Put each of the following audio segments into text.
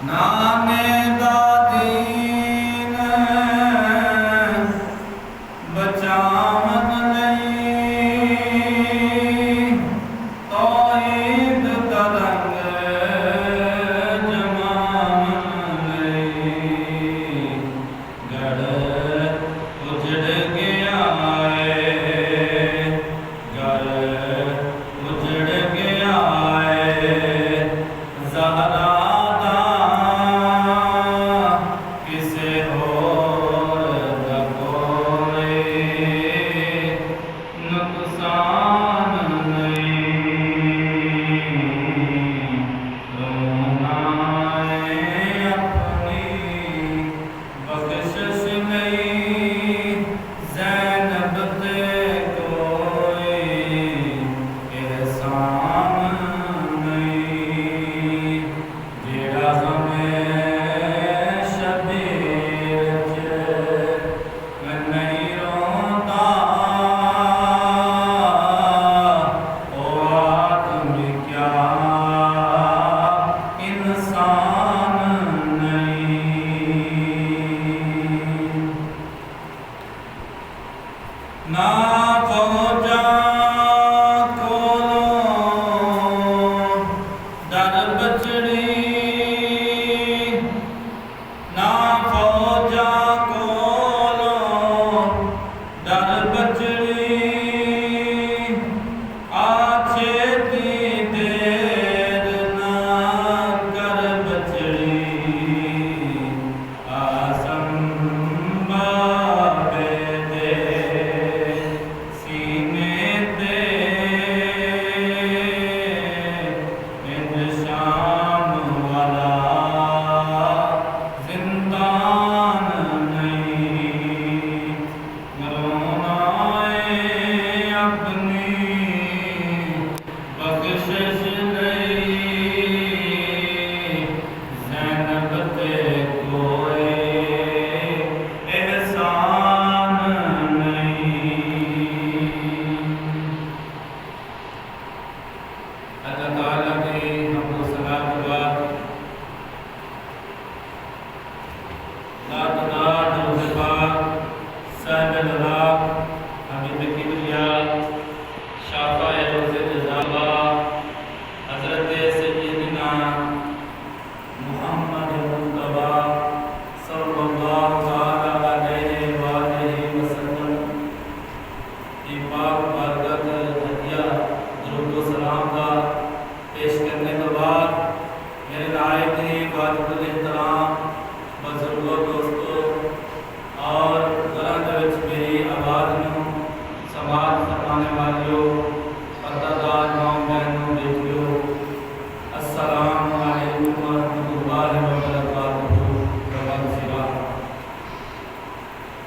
ਨਾਨੇ ਦਾ ਦੀਨ ਬਚਾਵਨ ਲਈ ਤੌਹੀਦ ਦਾ ਰੰਗ ਜਮਾਵਨ ਲਈ ਗੜ ਉਜੜ ਗਿਆ ਏ ਗੜ ਉਜੜ ਗਿਆ ਏ ਜ਼ਹਰਾ ਨਾ ਪਹੁੰਚਾ ਕੋਲੋਂ ਦਰ ਬਚੜੀ ਨਾ ਪਹੁੰਚਾ ਕੋਲੋਂ ਦਰ ਬਚੜੀ ਆ ਛੇਤੀ ਦੇਰ ਨਾ ਕਰ ਬਚੜੀ ਆ ਸੰਭਾਵੇ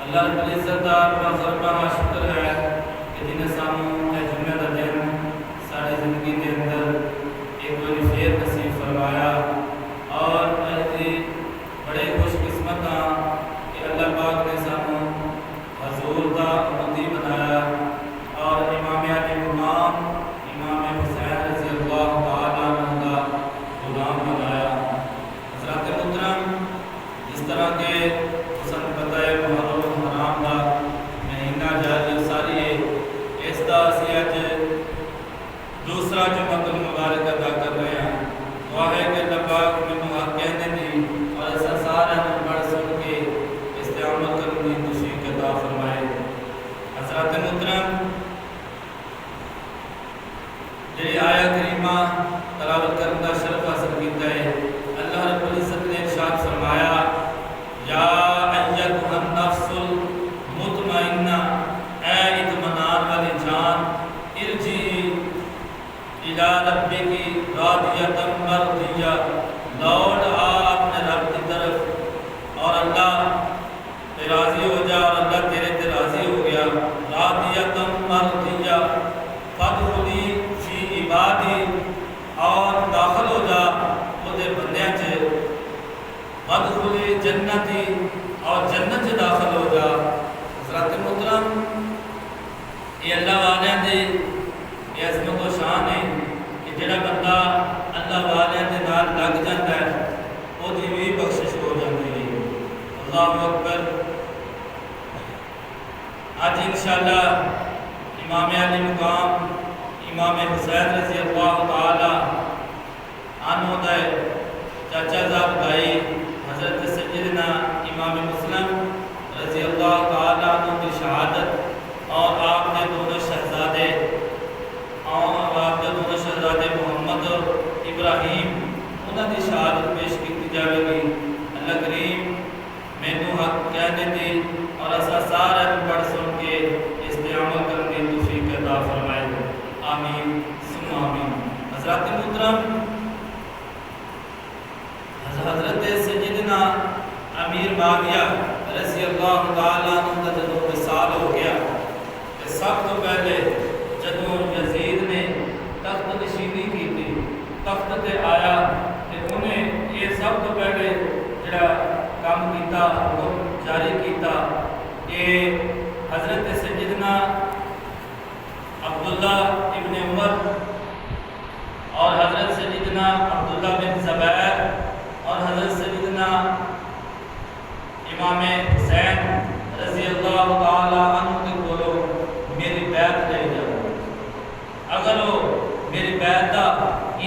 اللہ رب العزت دا بہت شکر ہے کہ جنہیں سانوں اے جمعہ دا دن ساری زندگی کے اندر ایک بڑی خیر نصیب فرمایا اور اے بڑے خوش قسمت ہاں کہ اللہ پاک نے سانوں حضور دا امتی بنایا اور امام علی امام امام حسین رضی اللہ تعالیٰ عنہ دا غلام بنایا۔ حضرات محترم، اس طرح کے حسن پتہ ہے محرم حرام دا مہینہ جاری ساری ہے، اس دا اسی اج دوسرا جمعۃ المبارک ادا کر رہے ہیں۔ دعا ہے کہ اللہ پاک مینوں حق کہنے دی اور اساں سارے پڑھ سن کے استعمال کرنے دی توفیق عطا فرمائے۔ حضرات محترم، جی آیا کریمہ تلاوت کرنے کا شرف حاصل کیتا ہے، اللہ رب العزت نے ارشاد فرمایا یا ایتھا النفس المطمئنہ، اے اطمینان والی جان، ارجعی الی ربک راضیۃ مرضیہ، لوٹ آ اپنے رب کی طرف اور اللہ تے راضی ہو جا اور اللہ تیرے تے راضی ہو گیا۔ راضیۃ مرضیہ، فادخلی فی عبادی، اور داخل ہو جا وہ دے بندیاں چ، وادخلی جنتی، اور جنت چ داخل ہو جا۔ حضرات محترم، یہ اللہ والیاں دے یہ عظمت و شان ہے کہ جڑا بندہ اللہ والیاں دے نال لگ جاتا ہے وہ دی اللہ اکبر۔ آج انشاءاللہ امام علی مقام امام حسین رضی اللہ تعالی عنہ دے چاچا صاحب بھائی حضرت سیدنا امام مسلم رضی اللہ تعالی عنہ کی شہادت اور آپ نے دونوں شہزادے محمد ابراہیم انہوں کی شہادت پیش کی جائے گی۔ اللہ کریم مینوں حق کہنے دی اور ایسا سارے پڑھ سن کے اس پہ عمل کرنے کی توفیق عطا فرمائے، آمین ثم آمین۔ حضرات محترم، حضرت سیدنا امیر معاویہ رضی اللہ تعالیٰ عنہ کا جدوں وصال ہو گیا تو سب تو پہلے جدوں یزید نے تخت نشینی کی تھی، تخت تے آیا تو انہیں یہ سب تو پہلے جڑا کام کیتا، حکم جاری کیتا کہ حضرت سیدنا عبداللہ ابن عمر اور حضرت سیدنا عبداللہ بن زبیر اور حضرت سیدنا امام حسین رضی اللہ تعالی عنہ کے کولو میری بیعت لے جاؤ، اگر وہ میری بیعت کا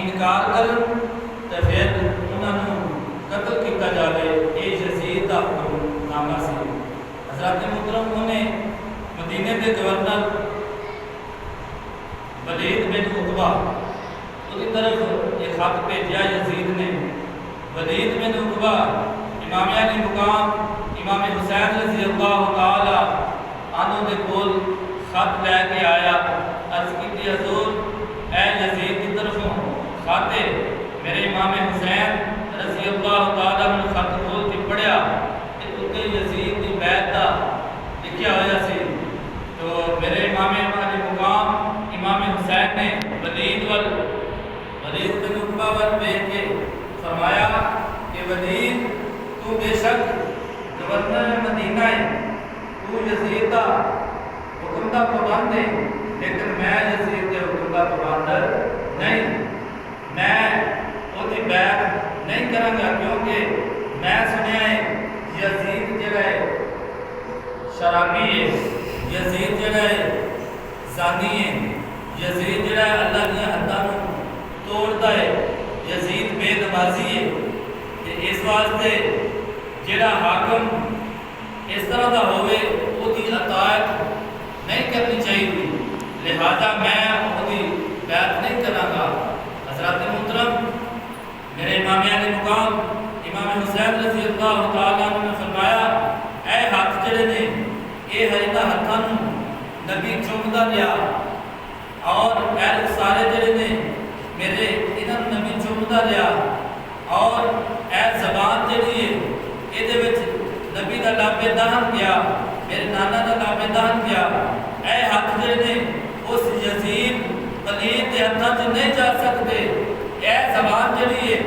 انکار کرن تو پھر انہوں قتل کیا جائے۔ یہ یزید کا حکم نامہ سی۔ حضرات محترم، انہیں مدینے کے گورنر ولید بن عتبہ کی طرف ایک خط بھیجا یزید نے۔ ولید بن عتبہ امام علی مقام امام حسین رضی اللہ تعالی عنہ کے کول خط لے کے آیا، عرض کی حضور اے یزید کی طرفوں خط ہے، میرے امام حسین رضی اللہ تعالی عنہ خط کھول کے پڑھیا کہ اتنے یزید کی بیعت کا لکھیا ہوا سی۔ تو میرے امام علی مقام امام حسین نے ولید بن عتبہ ول بھیج کے فرمایا کہ ولید تو بے شک گورنر مدینہ ہے، تو یزید کا حکم کا پابند ہے، لیکن میں یزید کے حکم کا پابند نہیں، میں وہ بیعت نہیں کروں گا، کیونکہ میں سنیا ہے یزید جڑا ہے شرابی ہے، یزید جڑا ہے زانی ہے، یزید جڑا ہے اللہ کی حداں توڑتا ہے، یزید بے نمازی ہے۔ اس واسطے جڑا حاکم اس طرح کا ہوئے وہ اطاعت نہیں کرنی چاہیے، لہذا میں وہ بیعت نہیں کروں گا۔ حضرات محترم، میرے امام علی مقام امام حسین رضی اللہ تعالیٰ عنہ نے فرمایا اے ہاتھ جڑے نے یہ ہریتا ہاتھاں نبی چومدا لیا، اور اے سارے جڑے نے میرے انہاں نبی چومدا لیا، اور اے زبان جڑی ہے یہ نبی کا لابے دہن گیا، میرے نانا کا لابے دہن گیا۔ اے ہاتھ جڑے نے اس یزید پلید کے ہاتھوں سے نہیں جا سکتے۔ اے زبان جڑی ہے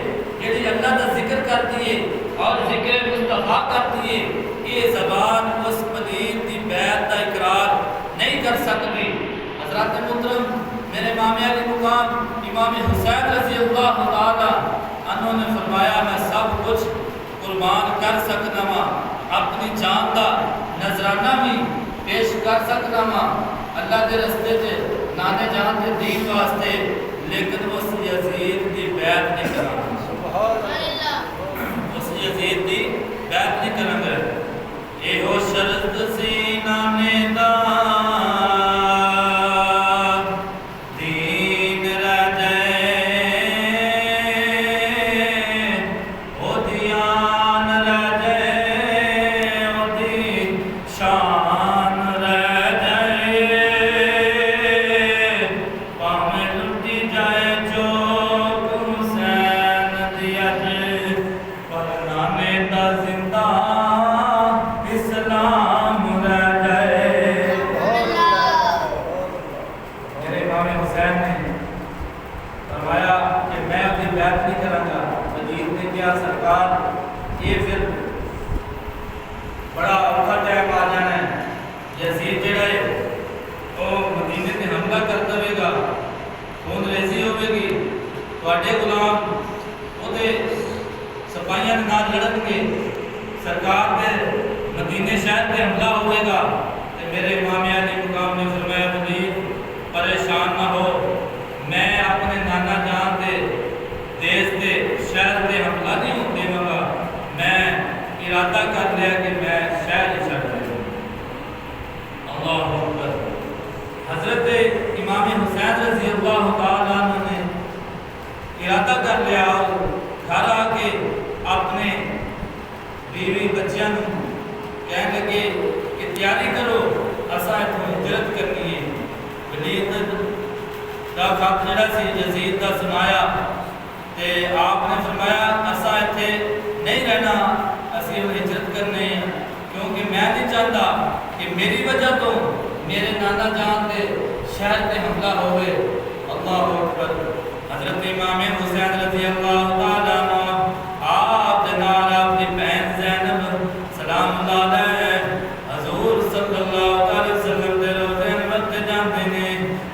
جڑی اللہ کا ذکر کرتی ہے اور ذکر مصطفیٰ کرتی ہے، یہ زبان اس پلید کی بیعت کا اقرار نہیں کر سکتی۔ حضرات محترم، میرے امام علی مقام امام حسین رضی اللہ تعالی عنہ نے فرمایا میں سب کچھ قربان کر سکتا ہاں، اپنی جان کا نذرانہ بھی پیش کر سکتا ہاں اللہ کے رستے سے نانے جان کے دین واسطے، لیکن اس یزید کی بیعت نہیں کروں گا، اس یزید کی بیعت نہیں کروں گا۔ یہ ہو شرط سی نانے دا سرکار دے مدینے شہر پہ حملہ ہوئے گا تو میرے امام علی مقام نے فرمایا مدیر پریشان نہ ہو، میں اپنے نانا جان دے دیس دے شہر پہ حملہ نہیں ہوتے گا، میں ارادہ کر لیا کہ میں شہر ہی چھڑ دے دوں۔ اللہ اکبر۔ حضرت امام حسین رضی اللہ تعالیٰ عنہ نے ارادہ کر لیا اور گھر آ کے اپنے بیوی بچیاں کہنے لگے کہ تیاری کرو، اساں اتوں ہجرت کرنی ہے۔ ولید دا خط جڑا سی یزید دا سنایا تے آپ نے فرمایا اساں اتنے نہیں رہنا، اسی ہجرت کرنے ہیں، کیونکہ میں نہیں چاہتا کہ میری وجہ تو میرے نانا جان دے شہر پہ حملہ ہوئے۔ اللہ اکبر۔ حضرت امام حسین رضی اللہ تعالیٰ عنہ آپ دے نال اپنی بہن زینب سلام اللہ علیہ حضور صلی اللہ علیہ وسلم دے روزے انور تے جاندے نے،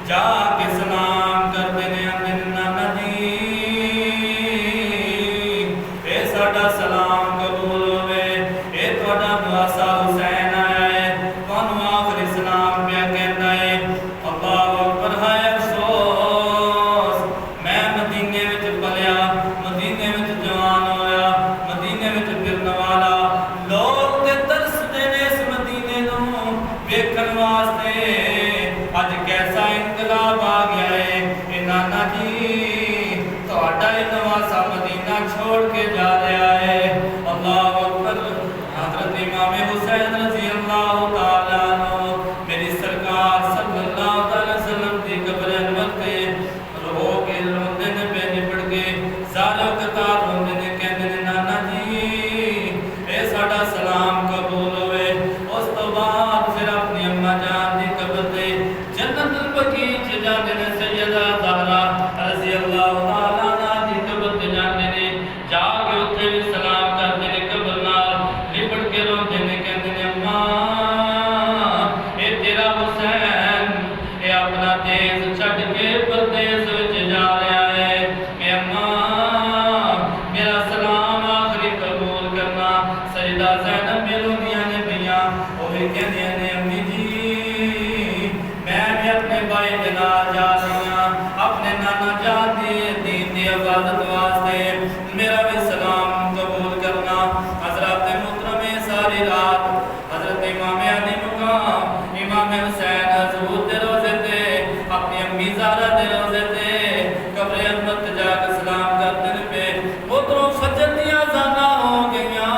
جا کے سلام کردے نے، آندے نے نانا جی اے ساڈا سلام قبول ہوئے، اے تہاڈا نواسا حسین آیا ہے، تانوں آخری سلام پیا کہندا ہے۔ اللہ اکبر۔ ہے افسوس میں مدینے وچ پلیا، مدینے وچ جوان ہویا، مدینے وچ پھرن والا، لوگ تے ترسدے نے اس مدینے نوں ویکھن واسطے، اج کیسا انقلاب آ گیا ہے۔ اے نانا جی تہاڈا اے نواسا مدینہ چھوڑ کے جا رہا ہے۔ اللہ اکبر۔ حضرت امام حسین رضی اللہ تعالیٰ عنہ میری سرکار صلی اللہ علیہ وسلم دی قبر انور تے رو کے روندے نے بے نپڑ کے سارے قطار روندے نے، کہندے نے نانا جی اے ساڈا سلام قبول ہوئے۔ اس تو بعد پھر اپنی اماں جان دی قبر تے جنت البقیع چ جاندے نے، سیدہ زہرا رضی اللہ تعالیٰ عنہ دی قبر تے جاندے نے، جا کے اتھے بھی سلام کردے نے، قبر نال لپٹ کے روندے نے، کہندے نے اماں اے تیرا حسین اے اپنا دیس چھڈ کے پردیس وچ جا رہا ہے، اے اماں میرا سلام آخری قبول کرنا۔ سیدہ زینب بھی روندیاں نے پیاں، وہی کہندیاں نے امی جی میں بھی اپنے بھائی دے نال جا رہی ہاں، اپنے نانا جان دی دین دی حفاظت واسطے، میرا بھی سلام قبول کرنا۔ حضرات محترم ساری رات حضرت امام علی مقام امام حسین حضور دے روزے تے اپنی امی زہرا دے روزے تے قبر انور تے جا کے سلام کرتے نے پہ ادھروں فجر دی اذاناں ہو گئیاں۔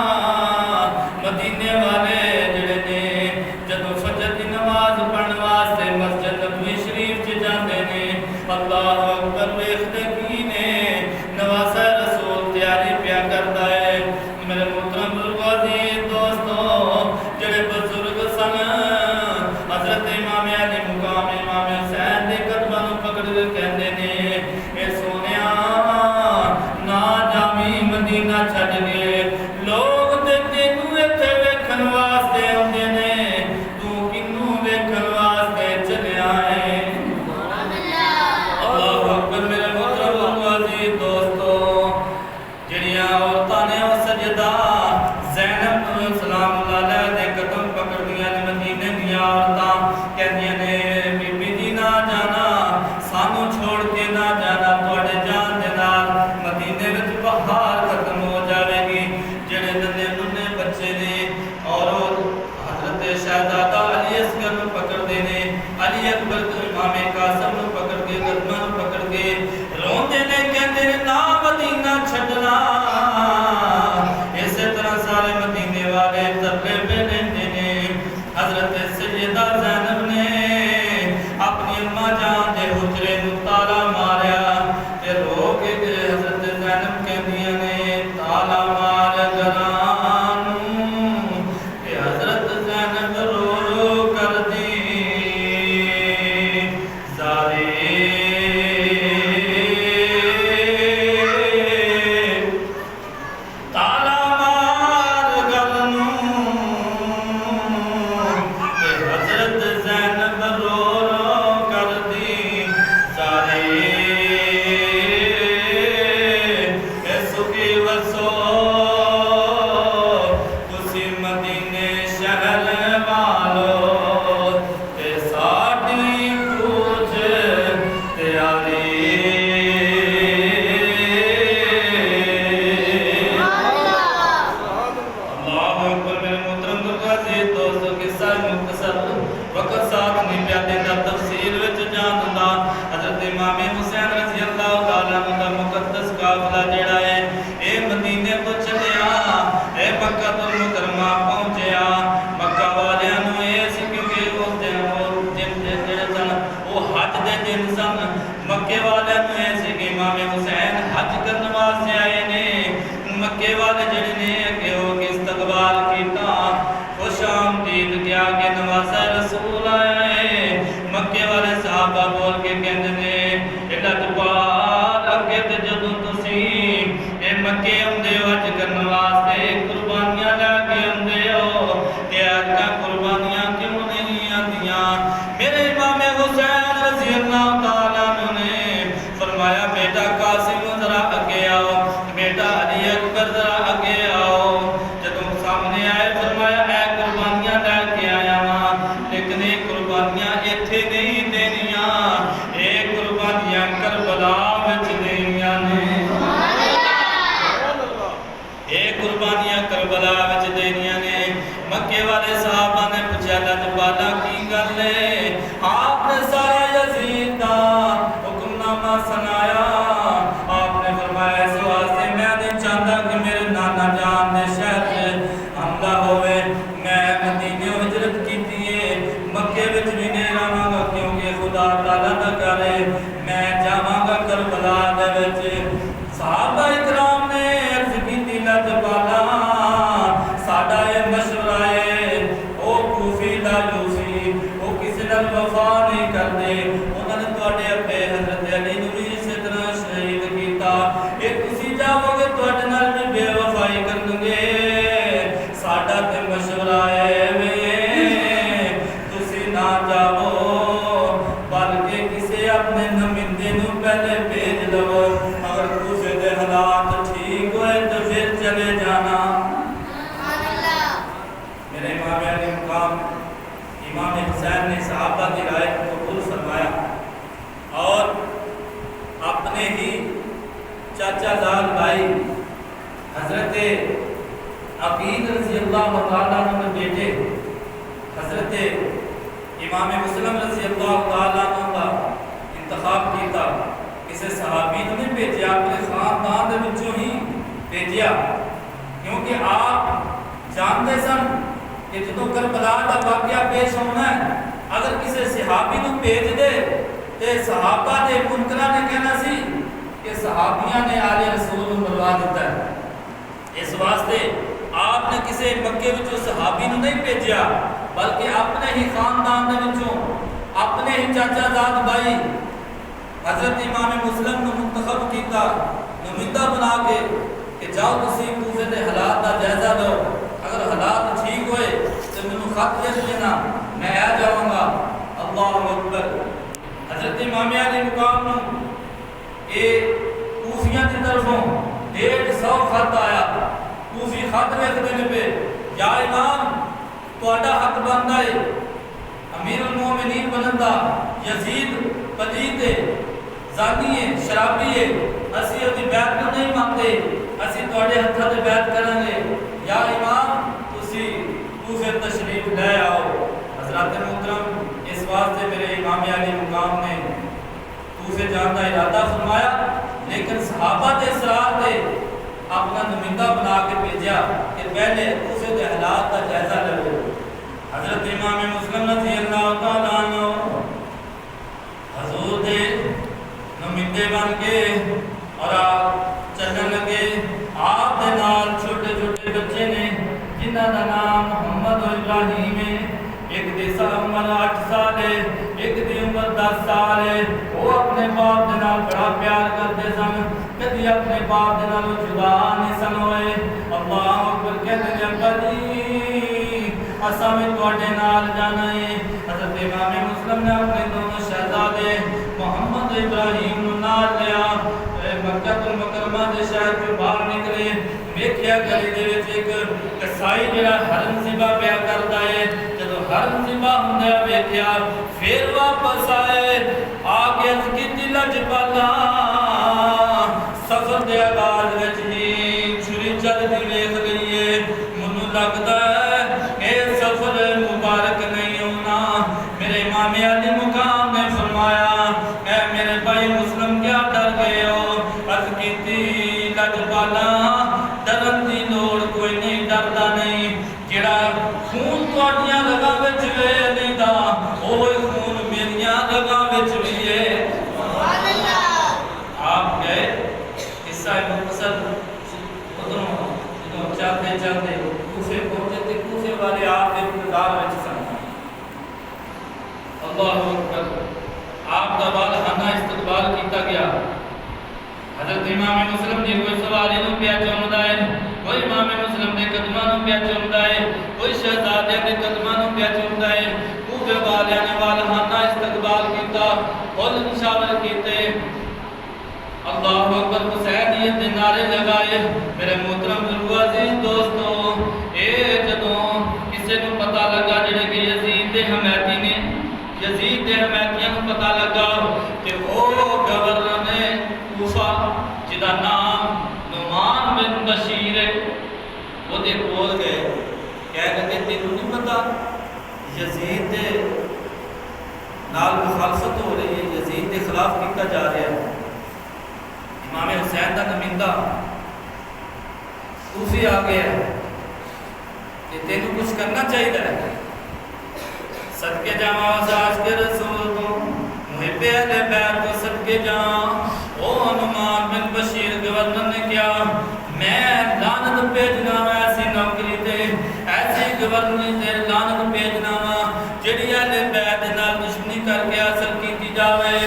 مدینے والے جڑے نے جدوں فجر وقت ساتھ نہیں پیا دیتا تفصیل وچ جان دندا حضرت امام حسین رضی اللہ تعالیٰ عنہ دا مقدس قافلہ جڑا ہے اے مدینے تو چلیا اے مکہ المکرمہ پہنچیا مکہ والیاں نوں اے سی کیونکہ اس دن جڑے سن وہ حج دے دن سن مکے والیاں نوں اے سی کہ امام حسین حج کرن واسطے آئے نے مکے والے جڑے نے کہ وہ استقبال کیتا خوش آمدید کیا کہ نوازہ رسول آیا ہے مکے والے صحابہ بول کے کہندے نے ایڈا جبال اگے تے جدوں تسی اے مکے اوندے ہو حج کرن واسطے قربانیاں لے کے اوندے ہو تے اجاں قربانیاں کیوں نہیں آندیاں میرے امام حسین رضی اللہ تعالیٰ عنہ نے فرمایا بیٹا قاسم ذرا اگے آؤ بیٹا علی اکبر ذرا اگے آؤ جدوں سامنے آئے فرمایا اے قربانیاں لے کے آیا ہاں لیکن یہ قربانیاں ایتھے نہیں دینیاں اے قربانیاں کربلا وچ دینیاں نے اے قربانیاں کربلا وچ دینیاں نے مکے والے صحابہ نے پوچھا لجپالا کی گل ہے آپ نے سارا یزید دا حکم نامہ سنایا آپ نے فرمایا اس واسطے میں نہیں چاہتا کہ میرے نانا جان نے شہر سے حملہ ہوئے میں مدینے ہجرت کیتی ہے مکے وچ بھی نہیں رہاں گا کیونکہ خدا تعالیٰ نہ کرے میں جاواں گا کربلا دے وچ صحابہ اکرام نے عرض کیتی لجپالا ساڈا یہ مشورہ ہے او کوفی لا یوسی او کسی نال وفا نہیں کردے انہاں نے تواڈے ابے حضرت علی نوں بھی اسی طرح شہید کیتا اے تسی جاؤ گے تواڈے نال بھی بے وفائی کرن گے ساڈا تے مشورہ ہے تسی نہ جاؤ بلکہ کسی اپنے نمائندے نوں پہلے بھیج لو اگر کوفے دے حالات ٹھیک ہوئے تو پھر چلے جانا میرے امام علی مقام امام حسین نے صحابہ کی رائے کو قبول فرمایا اور اپنے ہی چاچا زاد بھائی حضرت عقیل رضی اللہ تعالیٰ عنہ کے بیٹے حضرت امام مسلم رضی اللہ تعالیٰ عنہ کا انتخاب کیتا کسی صحابی نے نہیں بھیجا اپنے خاندان دے وچوں ہی بھیجیا کیونکہ آپ جانتے سن کہ جدوں کربلا دا واقعہ پیش ہونا ہے اگر کسی صحابی نوں بھیج دے تے صحابہ دے منکراں نے کہنا سی کہ صحابیاں نے آل رسول نوں مروا دیتا ہے اس واسطے آپ نے کسی مکے وچوں صحابی نوں نہیں بھیجیا بلکہ اپنے ہی خاندان دے وچوں اپنے ہی چاچا زاد بھائی حضرت امام مسلم نوں منتخب کیتا نمائندہ بنا کے کہ جاؤ تسی کوفے دے حالات دا جائزہ لو اگر حالات ٹھیک ہوئے تو مینوں خط لکھ دینا میں آ جاؤں گا اللہ اکبر حضرت امام علی مقام نوں اے کوفیاں دی طرفوں 150 خط آیا کوفی خط لکھدے نے پہ یا امام تہاڈا حق بندا ہے امیر المومنین بنن دا یزید پلیت ہے زانی ہے شرابی ہے اسی اودی بیعت نہیں مانتے اسی تہاڈے ہتھاں تے بیعت کریں گے یا امام تسی کوفے تشریف لے آؤ حضرات محترم اس واسطے میرے امام علی مقام نے کوفے جان کا ارادہ فرمایا لیکن صحابہ کے اصرار تے اپنا نمائندہ بنا کے بھیجا کہ پہلے کوفے کے حالات کا جائزہ لو حضرت امام مسلم رضی اللہ تعالیٰ عنہ حضور دے نمائندے بن کے اور چلن لگے آپ دے نال چھوٹے چھوٹے بچے نے جنہ دا نام محمد و ابراہیم ہے ایک دی عمر 8 سال ہے ایک دی عمر 10 سال ہے وہ اپنے باپ دے نال بڑا پیار کرتے سن کدی اپنے باپ دے نال جدا نہیں سن ہوئے اللہ اکبر کہتے ہیں ابا جی اساں میں تواڈے نال جانا ہے حضرت امام مسلم نے اپنے دونوں شہزادے محمد و ابراہیم نوں نال لیا مکہ المکرمہ دے شہر تو باہر نکلے ویکھیا گلی دے وچ ایک کسائی جڑا حرم ذبح پیا کردا ہے جدوں حرم ذبح ہوندا ویکھیا پھر واپس آئے آ کے عرض کیتی لجپالا سفر دے آغاز وچ ہی چھری چلدی ویکھ لئی ہے مینوں لگدا ہے اے سفر مبارک نہیں ہونا نہیں جڑا خون تواڈیاں رگاں وچ وے علی دا اوہ خون میریاں رگاں وچ وی ہے سبحان اللہ آپ گئے قصہ مختصر ادھروں چلتے چلتے کوفے پہنچے تے کوفے والے آپ کے انتظار وچ سن اللہ اکبر آپ کا بالخانہ استقبال کیتا گیا حضرت امام مسلم دی کوئی سواری نو پیا چومدا ہے کوئی امام مسلم دے قدماں نو پیا چومدا ہے کوئی شہزادے دے قدماں نو پیا چومدا ہے کوفے والے نے بالخانہ استقبال کیتا اور نشاور کیتے اللہ اکبر حسینیت دے نعرے لگائے میرے محترم بزرگو عزیز دوستو اے جدوں کسے نو پتہ لگا جڑے کہ یزید دے حمایتی نے یزید دے حمایتیاں کو پتہ لگا کہ او گورنر نے کوفہ جدا نام نعمان بن بشیر ہے وہ دے کول گئے کہہ لگے تینوں نہیں پتہ یزید دے نال مخالفت ہو رہی ہے یزید کے خلاف کیتا جا رہا ہے امام حسین کا نمائندہ کوفی آ گیا کہ تینوں کچھ کرنا چاہیے صدقے جاواں عزاز کے رسول تو محب اہل بیت کو صدقے جاواں او نعمان بن بشیر گورنر نے کیا میں لعنت بھیجنا وا ایسی نوکری تے ایسی گورنری تے لعنت بھیجنا وا جڑی اہل بیت نال دشمنی کر کے حاصل کیتی جاوے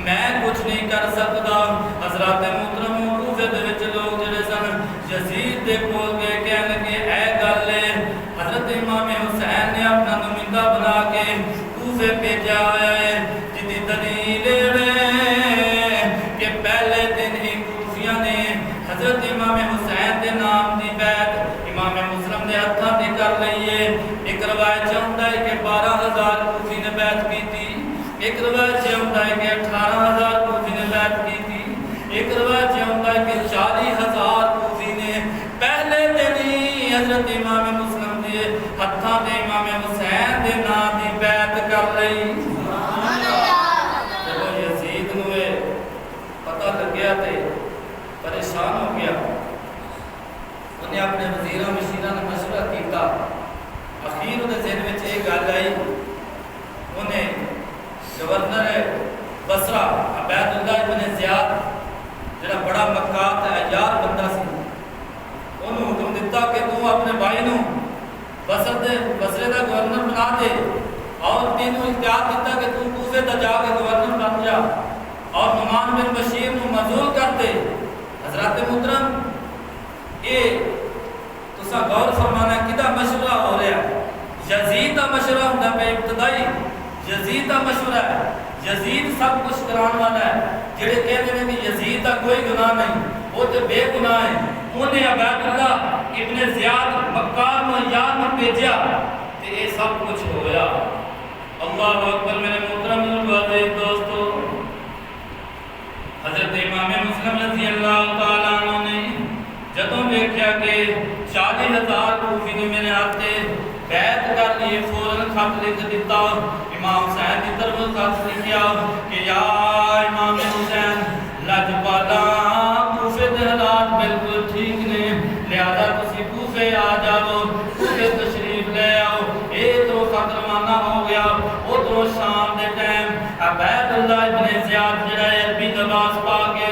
میں کچھ نہیں کر سکتا حضرات محترم کوفے دے وچ لوگ جڑے سن یزید دے کول گئے کہن لگے اے گل ہے حضرت امام حسین نے اپنا نمائندہ بنا کے کوفے بھیجا ہے جدی دلیل ہے کہ پہلے دن ہی کوفیاں نے حضرت امام حسین دے نام دی بیعت امام مسلم دے ہتھاں تے کر لئی ہے ایک روایت چاہندا ہے کہ 12,000 کوفی نے بیعت کیتی ایک روایت چاہندا ہے کہ 18,000 کوفی نے بیعت کیتی ایک روایت چاہندا ہے کہ 40,000 کوفی نے پہلے دن ہی حضرت امام مسلم دے ہتھاں تے امام حسین دے نام دی بیعت کر لئی سبحان اللہ جب یزید نو پتہ لگیا تے پریشان ہو گیا انہیں اپنے وزیراں مشیراں نے مشورہ کیتا اخیر دے ذہن وچ یہ گل آئی انہیں گورنر بصرہ عبید اللہ بن زیاد جڑا بڑا مکار تے عیار بندہ سی انہوں حکم دیتا کہ تو اپنے بھائی نو بصرے دا گورنر بنا دے اور تینوں اختیار دیتا کہ تو کوفے دا جا کے گورنر بن جا اور نعمان بن بشیر نو معزول کر دے حضرات محترم اے تساں غور فرمانا کدا مشورہ ہو رہا ہے یزید دا مشورہ ہوندا پہ ابتدائی یزید دا مشورہ ہے یزید سب کچھ کران والا ہے جڑے کہتے ہیں کہ یزید دا کوئی گناہ نہیں وہ تے بے گناہ ہے انہیں عبید اللہ ابن زیاد مکار نو یار نو بھیجیا تے یہ سب کچھ ہویا اللہ اکبر میرے محترم عزیز دوستو حضرت امام مسلم رضی اللہ تعالیٰ عنہ نے جدوں دیکھا کہ 40,000 کوفی نے میرے ہاتھے بیعت کر لیے فوراً خط لکھ دیتا امام حسین کی طرف خط لکھیا کہ یا امام حسین لجپالا کوفے دے حالات بالکل ٹھیک نے لہذا تسی کوفے آ جاؤ کوفے تشریف لے آؤ تو خط روانہ ہو گیا ادھروں شام دے ٹائم عبید اللہ ابن زیاد جڑا عربی لباس پا کے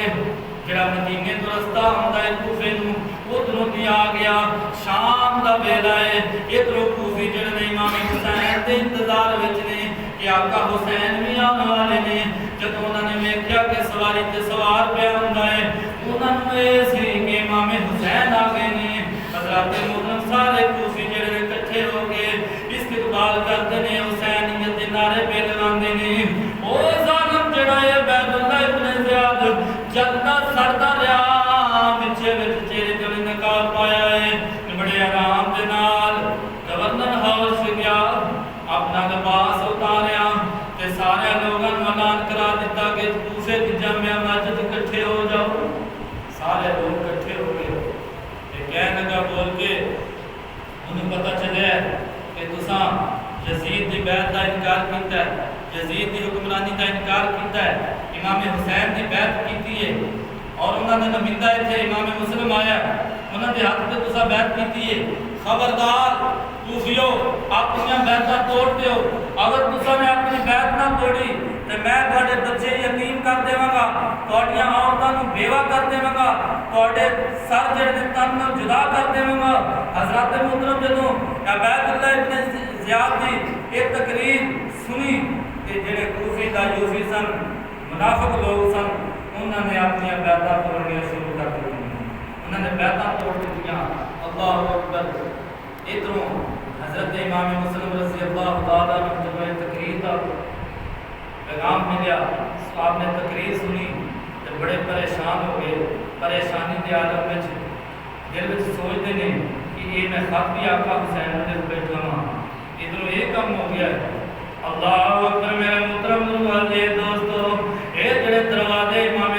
جڑا مدینے تو رستہ ہوندا ہے کوفے نو ادھروں دی آ گیا شام دا ویلا ہے ادھروں کوفی جڑے نے امام حسین دے انتظار وچ نے کہ آقا حسین بھی آنے والے نے جب انہوں نے ویکھیا کہ سواری تے سوار پہ ہوندا ہے انہوں نے سی کہ امام حسین آ گئے نے حضرات محترم سارے کوفی جڑے اکٹھے ہو کے استقبال کرتے نے حسینیت دے نعرے پہ لگاندے نے او ظالم جڑا ہے عبید اللہ ابن زیاد جلدا سڑدا رہیا پیچھے وچ چہرے تے نقاب پایا ہے بڑے آرام دے نال گورنر ہاؤس گیا اپنا لباس اتاریا تے سارے لوگاں نوں اعلان کرا دیتا کہ کوفے دی جامع مسجد اکٹھے ہو جاؤ سارے لوگ اکٹھے ہو گئے تے کہنے لگا بول کے انہیں پتہ چلے کہ تساں یزید دی بیعت دا انکار کیتا ہے یزید دی حکمرانی دا انکار کیتا ہے امام حسین دی بیعت کیتی ہے اور انہوں نے نمائندہ تھے امام مسلم آیا انہوں نے ہاتھ تے تساں بیعت کیتی ہے خبردار کوفیو اپنی بیعتاں توڑ دیو، اگر تساں نے اپنی بیعت نہ توڑی تے میں تواڈے بچے یتیم کر دیواں گا، تواڈیاں عورتاں نوں بیوہ کر دیواں گا، تواڈے سر جڑے تن نوں جدا کر دیواں گا۔ حضرت محترم جدوں عبید اللہ ابن زیاد دی یہ تقریر سنی تے جڑے کوفی دا یوفی سن منافق لوگ سن انہوں نے اپنی بیعتاں توڑنی شروع کر دی، انہوں نے بیعتاں توڑ دتیاں۔ اللہ اکبر۔ ادھروں حضرت امام مسلم رضی اللہ تعالیٰ عنہ جب یہ تقریر کا پیغام ملیا، آپ نے تقریر سنی تو بڑے پریشان ہو گئے، پریشانی کے عالم میں دل میں سوچتے ہیں کہ یہ میں خط بھی آقا حسین نے بیٹھا ہوں، ادھروں یہ کم ہو گیا ہے۔ اللہ اکبر۔ میرے محترم نوازے دوستو، یہ جڑے دروازے امام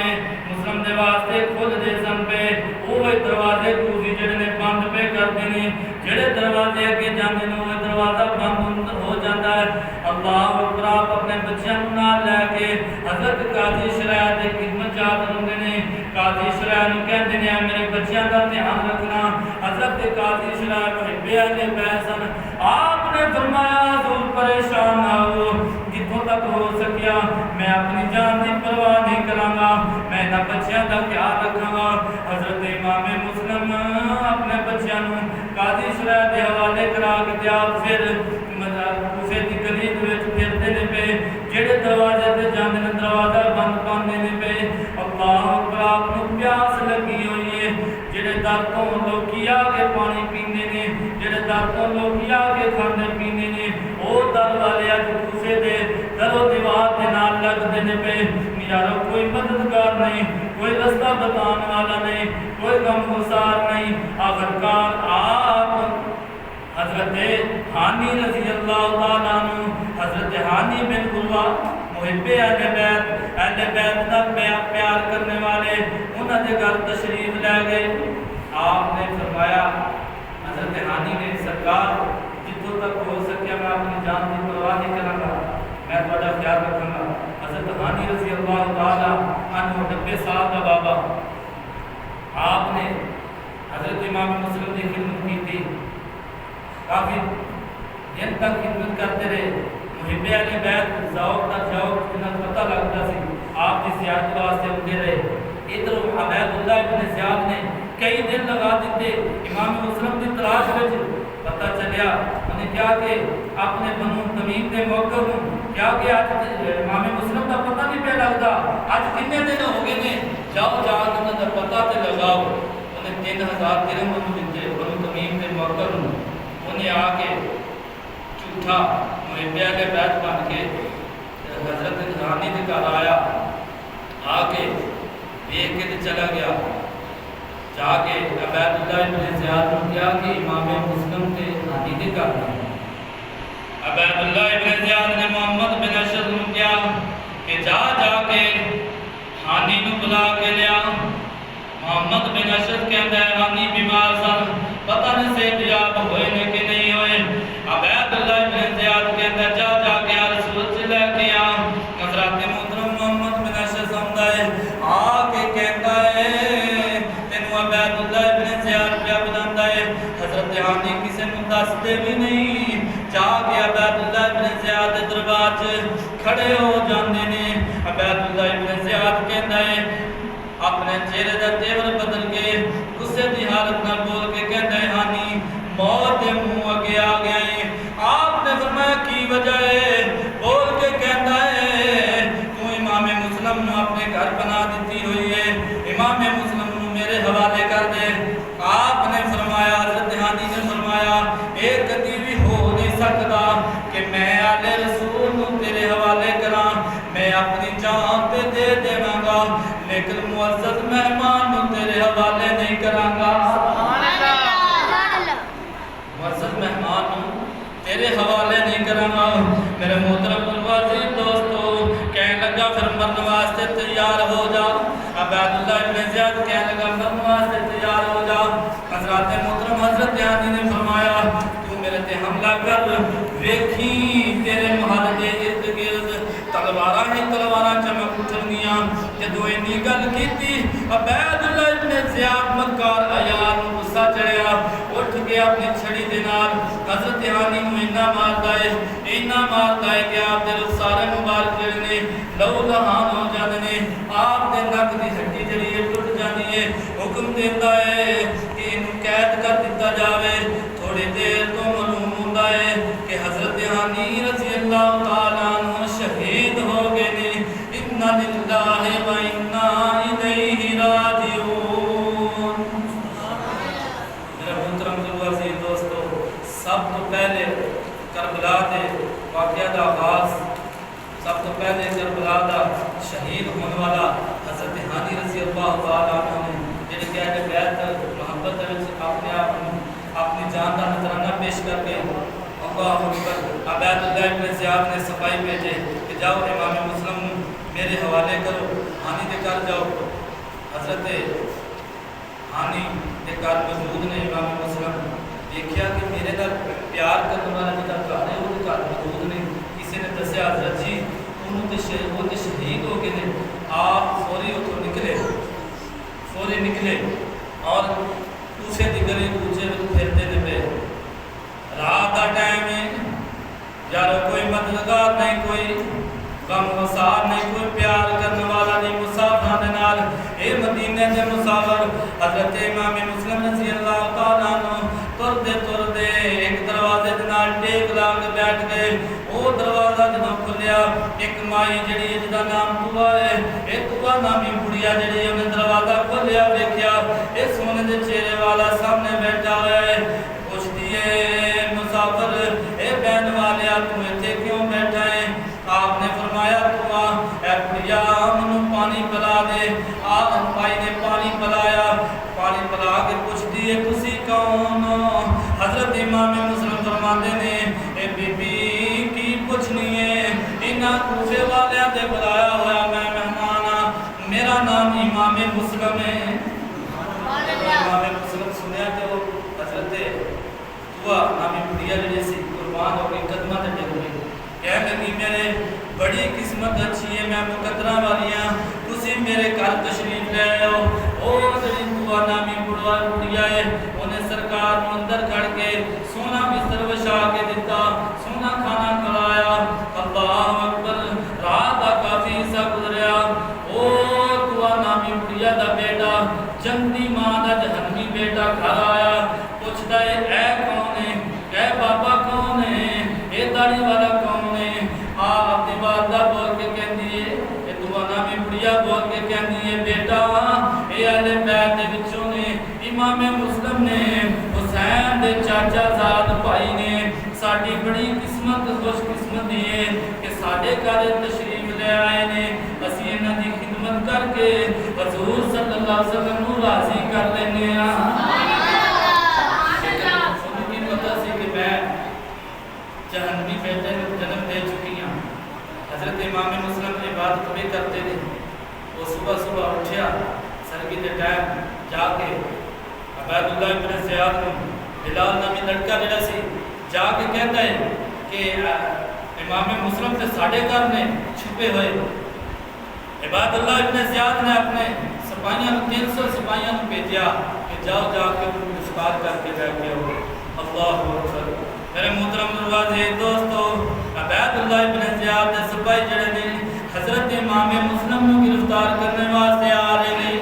مسلم دے واسطے خود دے سن پہ وہ دروازے کوفی جڑے نے بند پہ کر دینے، جڑے دروازے اگے جاندے نے وہ دروازہ بند ہو جاتا ہے۔ اللہ اکبر۔ آپ اپنے بچیاں نال لے کے حضرت قاضی شرح دے خدمت جات ہوندے نے، قاضی شرح نوں کہندے نے میرے بچیاں دا دھیان رکھنا۔ حضرت قاضی شرح محب اہل بیت سن، آپ نے فرمایا حضور پریشان نہ ہو، جتوں تک ہو سکیا میں اپنی جان کی پرواہ نہیں کراں گا، میں انہاں بچیاں دا خیال رکھاں گا۔ حضرت امام مسلم اپنے بچیاں نوں قاضی شرح دے حوالے کرا کے آپ پھر کوفے دی گلی وچ پھردے نے پے، جڑے دروازے تے جاندے نے دروازہ بند پاندے نے پے۔ اللہ اکبر۔ آپ نوں پیاس لگی ہوئی ہے، جڑے در تو لوکی آ کے پانی پیندے نے، جڑے در تو لوکی آ کے کھاندے پیندے نے، او در والے اج کوفے دے در و دیوار دے نال لگدے نے پے۔ یارو کوئی مددگار نہیں، کوئی رستہ بتان والا نہیں، کوئی غمگسار نہیں۔ آخرکار آپ حضرت ہانی رضی اللہ تعالیٰ عنہ، حضرت ہانی بن عروہ محب اہل بیت کا پیار کرنے والے انہوں نے گھر تشریف لے گئے۔ آپ نے فرمایا حضرت ہانی نے سرکار جتوں تک ہو سکیا میں اپنی جان کی پرواہ نہیں کروں گا، میں تھوڑا خیال رکھوں گا۔ حضرت ہانی رضی اللہ تعالیٰ عنہ 90 سال کا بابا، آپ نے حضرت امام مسلم کی خدمت کی تھی، کافی دن تک خدمت کرتے رہے۔ محب اہل بیت ذوق کا ذوق جنہیں پتہ لگتا سی، آپ کی زیارت واسطے ہوتے رہے۔ ادھر عبید اللہ ابن زیاد نے کئی دن لگا دیتے امام مسلم کی تلاش میں، پتہ چلیا انہیں کیا کہ اپنے بنو تمیم کے موقع ہوں کیا کہ آج امام مسلم کا پتہ نہیں پہ لگتا، آج کتنے دن ہو گئے نے، جاؤ جا کے انہیں کا پتہ تے لگاؤ۔ انہیں 3000 درہم دیتے بنو تمیم کے موقع ہوں، انہیں آ کے جھوٹا محب اہل بیت بن کے حضرت ہانی کے گھر آیا، آ کے دیکھ کے چلا گیا، جا کے عبید اللہ ابن زیاد نے کیا کہ امام مسلم کے ہانی کے گھر آیا۔ عبید اللہ ابن زیاد نے محمد بن اشد نے کیا کہ جا کے ہانی کو بلا کے لیا۔ محمد بن اشد کہتا ہے ہانی بیمار سن، پتہ نہیں صحتیاب ہوئے نے کہ نہیں ہوئے۔ عبید اللہ ابن زیاد کہتا ہے جا کے رسول سے لے کے آ۔ حضرت محترم محمد بن اشد سمجھا ہے آ کے کہتا ہے تینوں عبید اللہ ابن زیاد پہ بلاتا ہے، حضرت ہانی کسی نے دستے بھی نہیں، جا کے عبید اللہ ابن زیاد دربار کھڑے ہو جاندے نے۔ عبید اللہ ابن زیاد کہتا ہے اپنے چہرے کا تیور بدل کے غصے کی حالت نہ بول کے کہتا ہے ہانی موت دے منہ اگے آ گیا ہے۔ آپ نے فرمایا کی وجہ ہے؟ بول کے کہتا ہے تو امام مسلم نے اپنے گھر بنا دیتی ہوئی ہے، امام مسلم نے میرے حوالے کر دے۔ آپ نے فرمایا حضرت ہانی نے فرمایا ایک کدی بھی ہو نہیں سکتا کہ میں آلِ رسول کو تیرے حوالے کراں، میں اپنی جان تے دے دیواں گا لیکن معزز مہمان کو تیرے حوالے نہیں کراں گا۔ معزز مہمان کو تیرے حوالے نہیں کراں گا۔ میرے محترم الوازی دوستو کہنے لگا پھر مرن واسطے تیار ہو جا۔ عبید اللہ ابن زیاد کہنے لگا مرن واسطے تیار ہو جا۔ حضرت محترم حضرت ہانی نے فرمایا تو میرے تے حملہ کر، ویکھی تیرے محل دے ارد گرد تلواراں ہی تلواراں چمک اٹھنگیاں۔ جدو اینی گل کیتی عبید اللہ ابن زیاد مکار عیال غصہ چڑھیا، اٹھ کے اپنی چھڑی حضرت ہانی نو اینا ماردا ہے کہ آپ دے رخسارے مبارک جڑے نے لو لہان ہو جاندے نے، آپ دے نک دی ہڈی جڑی ہے ٹوٹ جاندی ہے۔ حکم دیندا ہے کہ اینو قید کر دتا جاوے۔ تھوڑی دیر تو معلوم ہوندا ہے کہ حضرت ہانی رضی اللہ تعالی عنہ شہید ہو گئے نے۔ انا للہ و انا الیہ راجعون۔ میرا محترم عزیز دوستو، سب تو پہلے کربلا دے واقعہ دا آغاز، سب تو پہلے کربلا دا شہید ہونے والا حضرت ہانی رضی اللہ تعالی عنہ نے جڑے کہ اہل بیت محبت دے وچ اپنے آپ اپنی جان دا نذرانہ پیش کر کے اللہ اکبر عبید اللہ ابن زیاد نے صفائی بھیجے کہ جاؤ امام مسلم میرے حوالے کرو، ہانی دے کر جاؤ۔ حضرت ہانی دے کر موجود نے امام مسلم دیکھیا کہ میرے نال پیار کرنے والا جڑا گھر ہے وہ گھر موجود نے۔ کسی نے دسیا حضرت جی انہوں تے شہید ہو گئے نے۔ آپ فوری اتوں نکلے اور کوفے دی گلی کوچے وچ پھرتے نے پے۔ رات دا ٹائم ہے، یارو کوئی مددگار نہیں، کوئی غم وسار نہیں، کوئی پیار کرنے والا نہیں مسافر دے نال۔ اے مدینے دے مسافر حضرت امام مسلم رضی اللہ تعالیٰ عنہ تردے ایک دروازے دے نال ٹیک لا کے بیٹھ گئے۔ او دروازہ جدوں کھلیا، ایک مائی جڑی ہے جدا نام طوا ہے، ایک طوا نامی بڑھیا جڑی ہے انہیں دروازہ کھولیا ویکھیا اے سونے دے چہرے والا سامنے بیٹھا ہوا ہے۔ پوچھتی ہے مسافر اے بہن والے تو ایتھے کیوں بیٹھا ہے؟ آپ نے فرمایا طوا اے بڑھیا منوں پانی پلا دے۔ آپ مائی نے پانی پلایا، پانی پلا کے پوچھتی ہے تسی کون ہو؟ حضرت امام مسلم فرماتے نے اے بی بی کی پوچھنی ہے؟ انہاں کوفے والیاں دے بلایا ہوا میں مہمان ہاں، میرا نام امام مسلم ہے۔ امام مسلم سنیا کہ وہ حضرت طوا نامی بڑھیا جڑی سی قربان ہو گئی، قدمہ تے ڈگ گئی، کہنے لگی میرے بڑی قسمت اچھی ہے، میں مقدرہ والی ہاں، تسی میرے گھر تشریف لے آؤ۔ اور جڑی طوا نامی بڑھیا ہے انہیں سرکار کو اندر کھڑ کے سونا بستر وچھا کے دیتا، سونا کھانا کھلایا۔ اللہ اکبر، رات دا کافی حصہ گزریا۔ اور طوا نامی بڑھیا دا بیٹا جنتی ماں دا جہنمی بیٹا گھر آیا، پوچھتا ہے اے کون ہے؟ اے بابا کون ہے؟ اے داڑھی والا کون ہے؟ آپ اپنی والدہ بول کے کہندی ہے، اے طوا نامی بڑھیا بول کے کہندی ہے بیٹا اے اہل بیت دے وچوں نے، امام مسلم نے، حسین دے چاچا زاد بھائی نے، ساڈی بڑی قسمت خوش قسمتی ہے کہ ساڈے گھر تشریف لے آئے نے، اسی انہاں دی خدمت کر کے حضور صلی اللہ علیہ وسلم نو راضی کر لینے ہاں۔ سنوں کی پتہ سی کہ میں جہنمی بیٹے کو جنم دے چکی ہوں۔ حضرت امام مسلم عبادت بھی کرتے تھے، وہ صبح صبح اٹھیا سرگی دے ٹائم جا کے عبید اللہ ابن زیاد کو بلال نامی لڑکا جڑا سی جا کے کہتا ہے کہ امام مسلم سے ساڑھے گھر نے چھپے ہوئے۔ عبید اللہ ابن زیاد نے اپنے سپاہیاں 300 سپاہیاں بھیجا کہ جاؤ جا کے گرفتار کر کے بیٹھ گئے ہو۔ اللہ اکبر، میرے محترم عزیز دوستو، عبید اللہ ابن زیاد نے سپاہی جڑے نے حضرت امام مسلم کو گرفتار کرنے واسطے آ رہے ہیں۔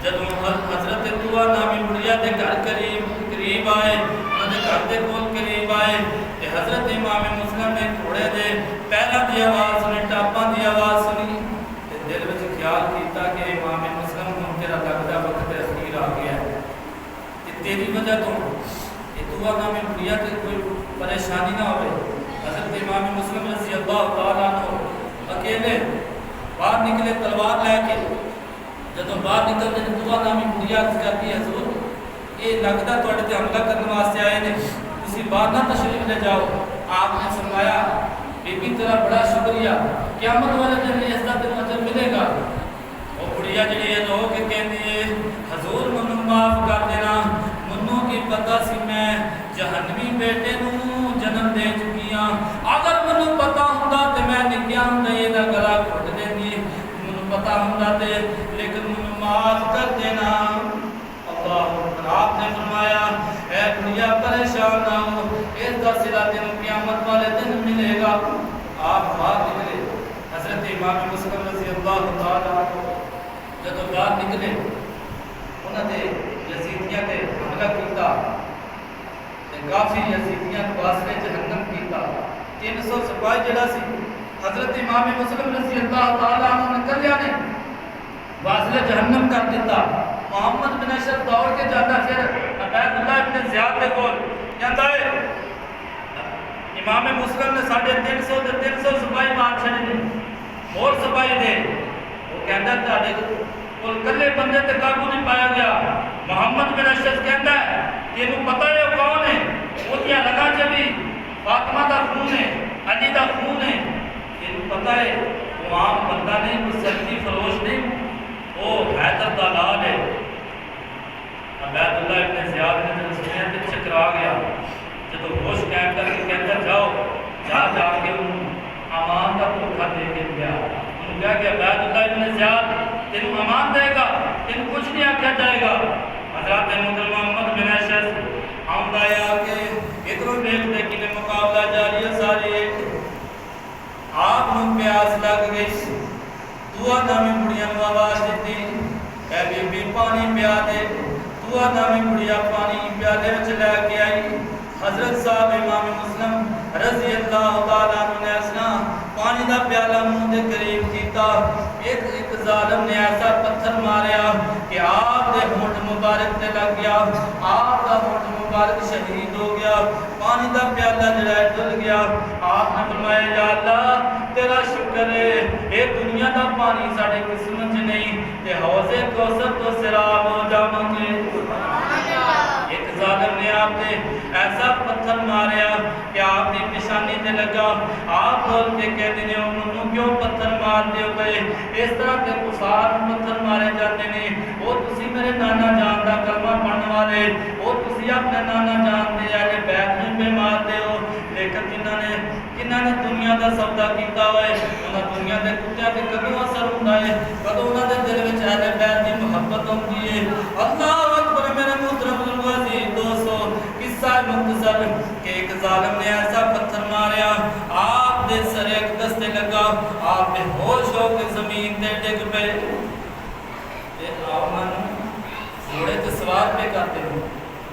جدوں حضرت طوا نامی بڑھیا دے گھر قریب آئے، انہوں نے گھر دے کول قریب آئے تے حضرت امام مسلم نے گھوڑے دے پیراں دی آواز سنی، ٹاپاں دی آواز سنی تے دل وچ خیال کیتا کہ امام مسلم ہن تیرا لگدا وقت اخیر آ گیا ہے تے تیری وجہ تو یہ طوا نامی بڑھیا تے کوئی پریشانی نہ ہوئے۔ حضرت امام مسلم رضی اللہ تعالیٰ عنہ اکیلے باہر نکلے تلوار لے کے، جدوں باہر نکلتے ہیں طوا نامی بڑھیا کہتی ہے حضور یہ لگتا تواڈے تے حملہ کرنے واسطے آئے نے، تسی باہر نہ تشریف لے جاؤ۔ آپ نے فرمایا بی بی تیرا بڑا شکریہ، قیامت والے دن اس دا تینوں اجر ملے گا۔ وہ بڑھیا جڑی ہے رو کے کہندی ہے حضور منوں معاف کر دینا، منوں کی پتہ سی میں جہنمی بیٹے نوں جنم دے چکی ہاں، اگر منوں پتہ ہوندا تے میں نکیا ہوندا دا گلا گھٹ دیندی، منوں پتہ ہوندا تے لیکن منوں معاف کر دینا۔ اللہ آپ نے فرمایا اے بڑھیا پریشان نقصان نہ ہو، اس کا صلہ تینوں قیامت والے دن ملے گا۔ آپ باہر نکلے، حضرت امام مسلم رضی اللہ تعالیٰ عنہ جدو باہر نکلے، انہوں نے یزیدیاں تے حملہ کیتا تے کافی یزیدیاں واسطے جہنم کیتا۔ 300 سپاہی جڑا سی حضرت امام مسلم رضی اللہ تعالیٰ عنہ نے کلیا نے واسطے جہنم کر دیتا۔ محمد بن اشرف دوڑ کے جاتا، پھر عبید اللہ بن زیاد دے کول کہندا ہے امام مسلم نے 350 سپاہی مار چھڑے نے، اور سپاہی دے وہ کہندا تہاڈے کول کلے بندے تے قابو نہیں پایا گیا۔ محمد بن اشرف کہندا ہے تینوں پتہ ہے وہ کون ہے؟ اودیاں رگاں چ بھی فاطمہ دا خون ہے، علی دا خون ہے، تینوں پتہ ہے وہ عام بندہ نہیں، وہ سبزی فروش نہیں، وہ حیدر دا لال ہے۔ عبید اللہ ابن زیاد نے جب سنیا تو چکرا گیا، جب ہوش قائم کر کے کہتا جاؤ جا کے انہوں امان کا دھوکہ دے کے گیا۔ انہوں نے کہا کہ عبید اللہ ابن زیاد تینوں امان دے گا، تینوں کچھ نہیں آکھا جائے گا۔ حضرت محترم محمد بن اشرف آمدہ آیا کہ ادھروں دیکھ دے کہ مقابلہ جاری ہے سارے آپ نو پیاس لگ گئی، دعا نامی بڑیاں نو آواز دیتی اے بی بی پانی پیا دے، دعا نامی بڑیا پانی پیالے وچ لے کے آئی۔ حضرت صاحب امام مسلم رضی اللہ تعالیٰ عنہ نے اسنا پانی دا پیالہ منہ دے قریب کیتا، ایک ظالم نے ایسا پتھر ماریا کہ آپ دے ہونٹ مبارک تے لگ گیا، آپ دا ہونٹ مبارک شہید ہو گیا، پانی دا پیالہ جڑا ہے ڈل گیا۔ آپ نے فرمایا یا اللہ تیرا شکر ہے، اے دنیا دا پانی ساڑے قسمت چ نہیں تے حوض کوثر تو سراب ہو جاواں گے۔ ایک ظالم نے آپ نے ایسا پتھر ماریا کہ آپ نے پیشانی تے لگا، آپ بول کے کہتے ہیں انہوں کیوں پتھر مار دے گئے؟ اس طرح کے کفار پتھر مارے جاتے ہیں، وہ تسی میرے نانا جان دا کلمہ پڑھنے والے، وہ تسی اپنے نانا جان دے اہل بیت میں پہ مار دے ہو، لیکن جنہاں نے دنیا دا سودا کیتا ہوئے انہاں دنیا دے کتیاں تے کدوں اثر ہوندا ہے، کدوں انہاں دے دل وچ اہل بیت دی محبت ہوندی ہے۔ اللہ اکبر میرے محترم العزیز دوستو، قصہ مختصر کہ ایک ظالم نے ایسا پتھر ماریا، آپ دے سر ایک دستے لگا، آپ بے ہوش ہو کے زمین تے ڈگ پے۔ آپ گھوڑے تے سوار پہ کرتے ہیں،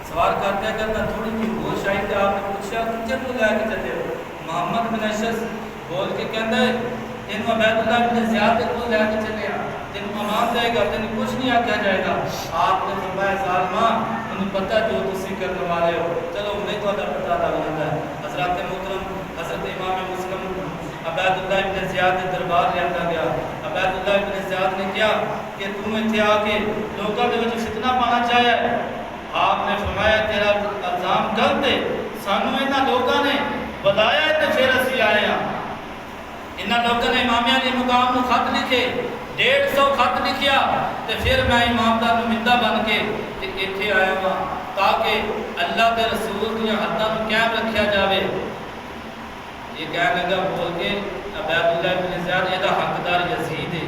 سوار کرتے کرتے تھوڑی سی ہوش آئی تے آپ نے پوچھا کتنے کو لے کے چلے ہو؟ محمد بن اشرف بول کے کہندا ہے تینوں عبید اللہ بن زیاد کو لے کے چلے آ، تینوں امان دے گا، تینوں کچھ نہیں آکھا جائے گا۔ آپ نے فرمایا ظالما انہوں پتہ جو تسی کرنے والے ہو، چلو انہیں تو پتہ لگ جاتا ہے۔ حضرت محترم حضرت امام مسلم عبید اللہ بن زیاد کے دربار لے آتا گیا۔ عبید اللہ بن زیاد نے کیا کہ تم اتنے آ کے لوگوں کے وچ فتنہ پانا چاہیا ہے؟ آپ نے فرمایا تیرا الزام غلط ہے، سانو انہاں لوگوں نے بلایا ہے تے پھر اسی آئے ہاں۔ انہاں لوگوں نے امامیہ کے مقام کو خط لکھے، 150 خط لکھیا تے پھر میں امام دا نمائندہ بن کے ایتھے آیا ہاں تاکہ اللہ کے رسول کی حداں کو قائم رکھیا جاوے۔ یہ کہنے لگا بول کے عبید اللہ بن زیاد یہ حقدار یزید ہے۔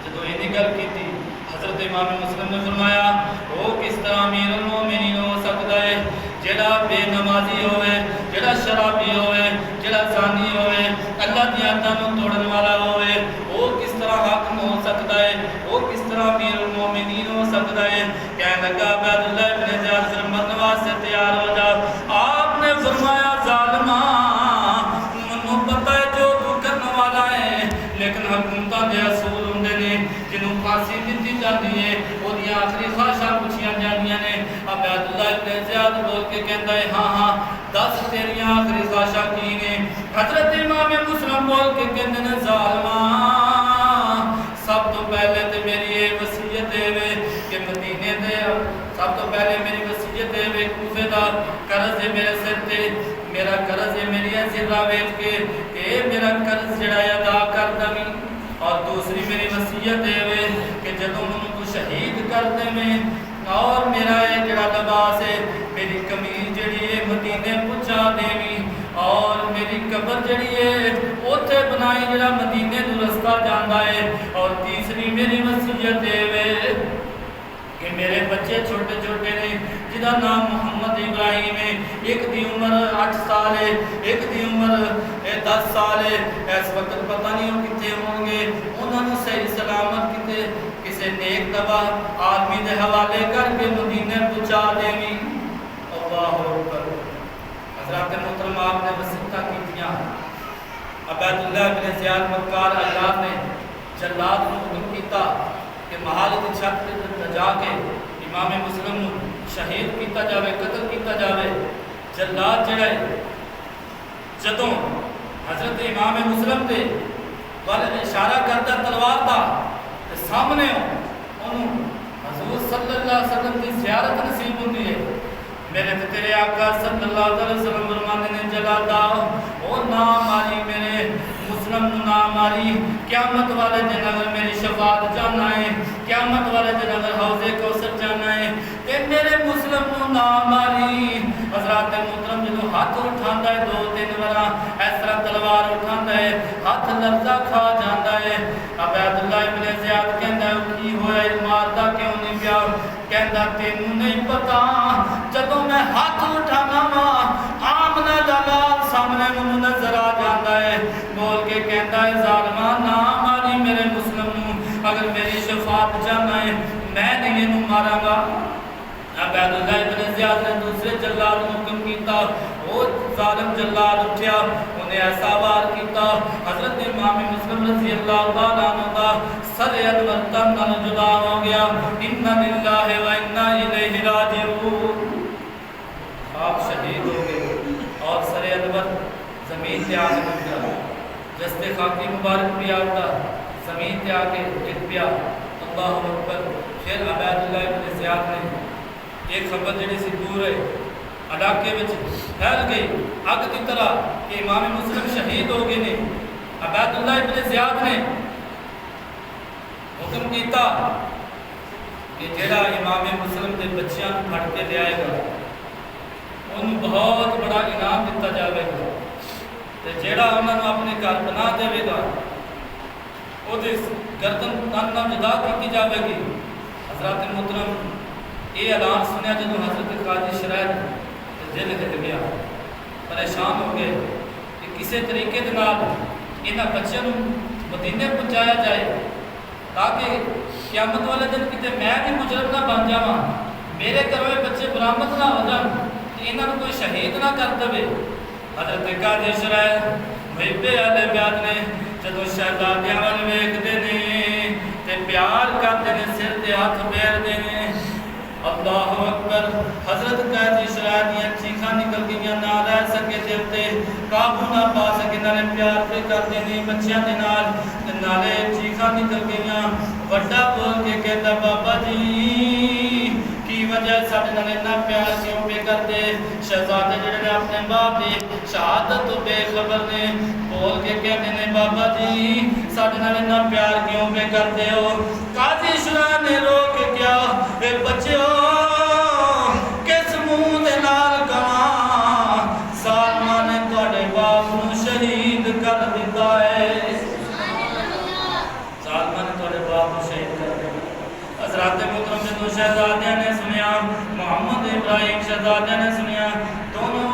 جدو یہ گل کی تھی حضرت امام مسلم نے فرمایا وہ کس طرح امیر المومنین ہو سکتا ہے جڑا بے نمازی ہوئے، جڑا شرابی ہوئے، جڑا زانی ہوئے، اللہ دی حداں نوں توڑن والا ہوئے، وہ کس طرح حاکم ہو سکتا ہے، وہ کس طرح امیر المومنین ہو سکتا ہے؟ کہنے لگا عبید اللہ بن زیاد پھر مرنے واسطے تیار ہو جا۔ آپ نے فرمایا ظالما منوں پتہ ہے جو تو کرنے والا ہے، لیکن حکومتاں دے اصول ہوندے نے جنوں پھانسی دتی جاندی ہے، اودیاں آخری خواہشاں پوچھیاں جاندیاں نے۔ عبید اللہ بن زیاد بول کے کہندا ہے ہاں ہاں دس تیریاں آخری خواہشاں کی نے؟ حضرت امام مسلم بول کے کہندے نے ظالما سب تو پہلے تے میری یہ وصیت ہے کہ مدینے دے سب تو پہلے میری وصیت ہے کوفے دا قرض ہے میرے سر تے، میرا قرض ہے میری زرہ ویچ کے کہ میرا قرض جڑا ادا کر دیں، اور دوسری میری وصیت ہے کہ جدوں انہوں کو شہید کر دیں اور میرا یہ جڑا لباس ہے میری قمیض جڑی ہے مدینے پہنچا دیں، اور میری قبر جڑی ہے اوتھے بنائی جڑا مدینے تو رستہ جاندا ہے، اور تیسری میری وصیت ہے کہ میرے بچے چھوٹے چھوٹے نے جدا نام محمد ابراہیم ہے، ایک دی عمر 8 سال ہے، ایک دی عمر 10 سال ہے، اس وقت پتہ نہیں وہ کتے ہوں گے، انہوں نے صحیح سلامت کتے کسے نیک دبا آدمی دے حوالے کر کے مدینے پہنچا دیں۔ اللہ اکبر۔ حضرات محترم آپ نے وصیتاں کیتیاں، عبید اللہ بن زیاد مکار اللہ نے جلاد کو حکم کیتا کہ محل کی چھت تے جا کے امام مسلم شہید کیتا جاوے، قتل کیتا جاوے۔ جلاد جڑا ہے جدوں حضرت امام مسلم دے والے اشارہ کرتا تلوار دا تے سامنے انہوں حضور صلی اللہ علیہ وسلم کی زیارت نصیب ہوندی ہے۔ میرے تے تیرے آقا صلی اللہ علیہ وسلم فرماتے ہیں جلادا او نہ ماری میرے مسلم نہ ماری، قیامت والے دن اگر میری شفاعت جانا ہے، قیامت والے دن اگر حوض کوثر جانا ہے تے میرے مسلم نہ ماری۔ حضرات محترم جدوں ہاتھ اٹھاندا ہے 2-3 بار اس طرح تلوار اٹھاندا ہے، ہاتھ لرزا کھا جاندا ہے۔ عبید اللہ ابن زیاد کہندا ہے کی ہویا ماردا کیوں نہیں پیا؟ کہندا تینوں نہیں پتا جدوں میں ہاتھ اٹھانا وا آمنہ دا لال سامنے مینوں نظر آ جاندا ہے، بول کے کہندا ہے ظالما نہ ماری میرے مسلم نوں، اگر میری شفاعت جانا ہے میں نہیں انہوں مارا گا۔ عبید اللہ ابن زیاد نے دوسرے جلاد کو حکم کیتا، وہ ظالم جلاد اٹھیا، انہیں ایسا وار کیتا حضرت امام مسلم رضی اللہ تعالیٰ عنہ دا سر انور تن نال جدا ہو گیا۔ انا للہ و انا الیہ راجعون۔ آپ شہید ہو گئے اور سر انور زمین تے آ کے گر گیا، جستے خاکی مبارک بھی آتا زمین تے آ کے گر پیا۔ اللہ اکبر۔ پھر عبید اللہ ابن زیاد نے ایک خبر جڑی سی دور ہے علاقے وچ پھیل گئی اگ کی طرح کہ امام مسلم شہید ہو گئے نے۔ عبید اللہ ابن زیاد نے حکم کیتا کہ جڑا امام مسلم دے بچیاں پھڑ کے لے آئے گا ان بہت بڑا انعام دیتا جاوے گا، تے جڑا انہاں نوں اپنے گھر بنا دے گا او دے گردن تن نال جدا کی جاوے گی۔ حضرات محترم یہ اعلان سنیا جدوں حضرت قاضی شرائط دل ہل گیا، پریشان ہو گئے کہ کسی طریقے دے نال انہاں بچیاں نوں مدینے پہنچایا جائے تاکہ قیامت والے دن کتے میں بھی مجرم نہ بن جاواں، میرے گھروں بچے برآمد نہ ہو جان تے انہاں نوں کوئی شہید نہ کر دے۔ حضرت قاضی شرائط محب اہل بیت نے جدوں شہزادیاں ول ویکھدے نے تے پیار کردے نے، سر تے ہاتھ پھیردے نے۔ اللہ اکبر۔ حضرت قاضی شرائط دیاں چیخاں نکل گئیاں، نہ رہ سکے تے تے قابو نہ پا سکے، نالے پیار تے کردے نے بچیاں دے نال، نالے چیخاں نکل گئیاں۔ بڑا بول کے کہتا بابا جی کی وجہ ساڈے نال اتنا پیار کیوں پہ کردے؟ شہزادے جڑے نے اپنے باپ دی شہادت تو بے خبر نے، بول کے کہتے نے بابا جی ساڈے نال اتنا پیار کیوں پہ کردے ہو؟ قاضی شرائط نے رو کے کیا اے بچیو کس منہ دے نال کہاں ظالماں نے تواڈے باپ نوں شہید کر دتا ہے، ظالماں نے تواڈے باپ نوں شہید کر دتا۔ حضرات محترم جدوں شہزادیاں نے سنیا، محمد ابراہیم شہزادیاں نے سنیا، دونوں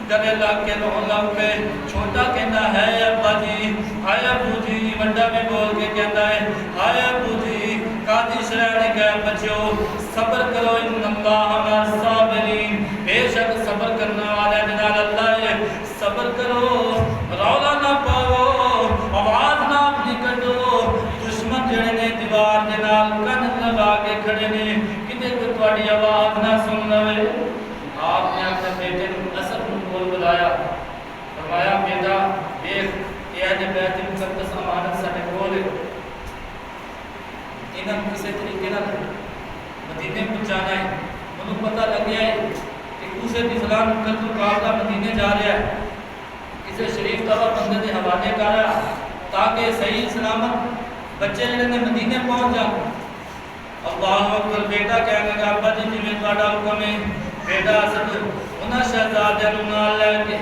گلے لگ کے رون لگ پے۔ چھوٹا کہندا ہے ابا جی، ہائے ابو جی، بڑا بھی بول کے کہندا ہے ہائے ابو جی۔ قاضی شرائط نے کہا بچیو صبر کرو، ان اللہ مع الصابرین، بے شک صبر کرنے والے دے نال اللہ ہے، صبر کرو، رولا نہ پاؤ، آواز نہ اپنی کڈو، دشمن جڑے نے دیوار دے نال کن لگا کے کھڑے نے، کتے کہ تواڈی آواز نہ سن لوے۔ آپ نے اپنے بیٹے کو اثر کول بلایا، فرمایا بیٹا دیکھ یہ ہے بیت مقدس امانت ساڈے کول ہے، انہاں کسی طریقے نال مدینے پہنچانا ہے۔ انہوں پتہ لگ گیا ہے کہ کسے بھی فلان قتل قافلہ مدینے جا رہا ہے، کسی شریف طبع بندے دے حوالے کر رہا تاکہ صحیح سلامت بچے جڑے نے مدینے پہنچ جان۔ اللہ اکبر۔ بیٹا کہنے لگا ابا جی جویں تہاڈا حکم ہے۔ بیٹا اسد انہاں شہزادیاں نوں نال لے کے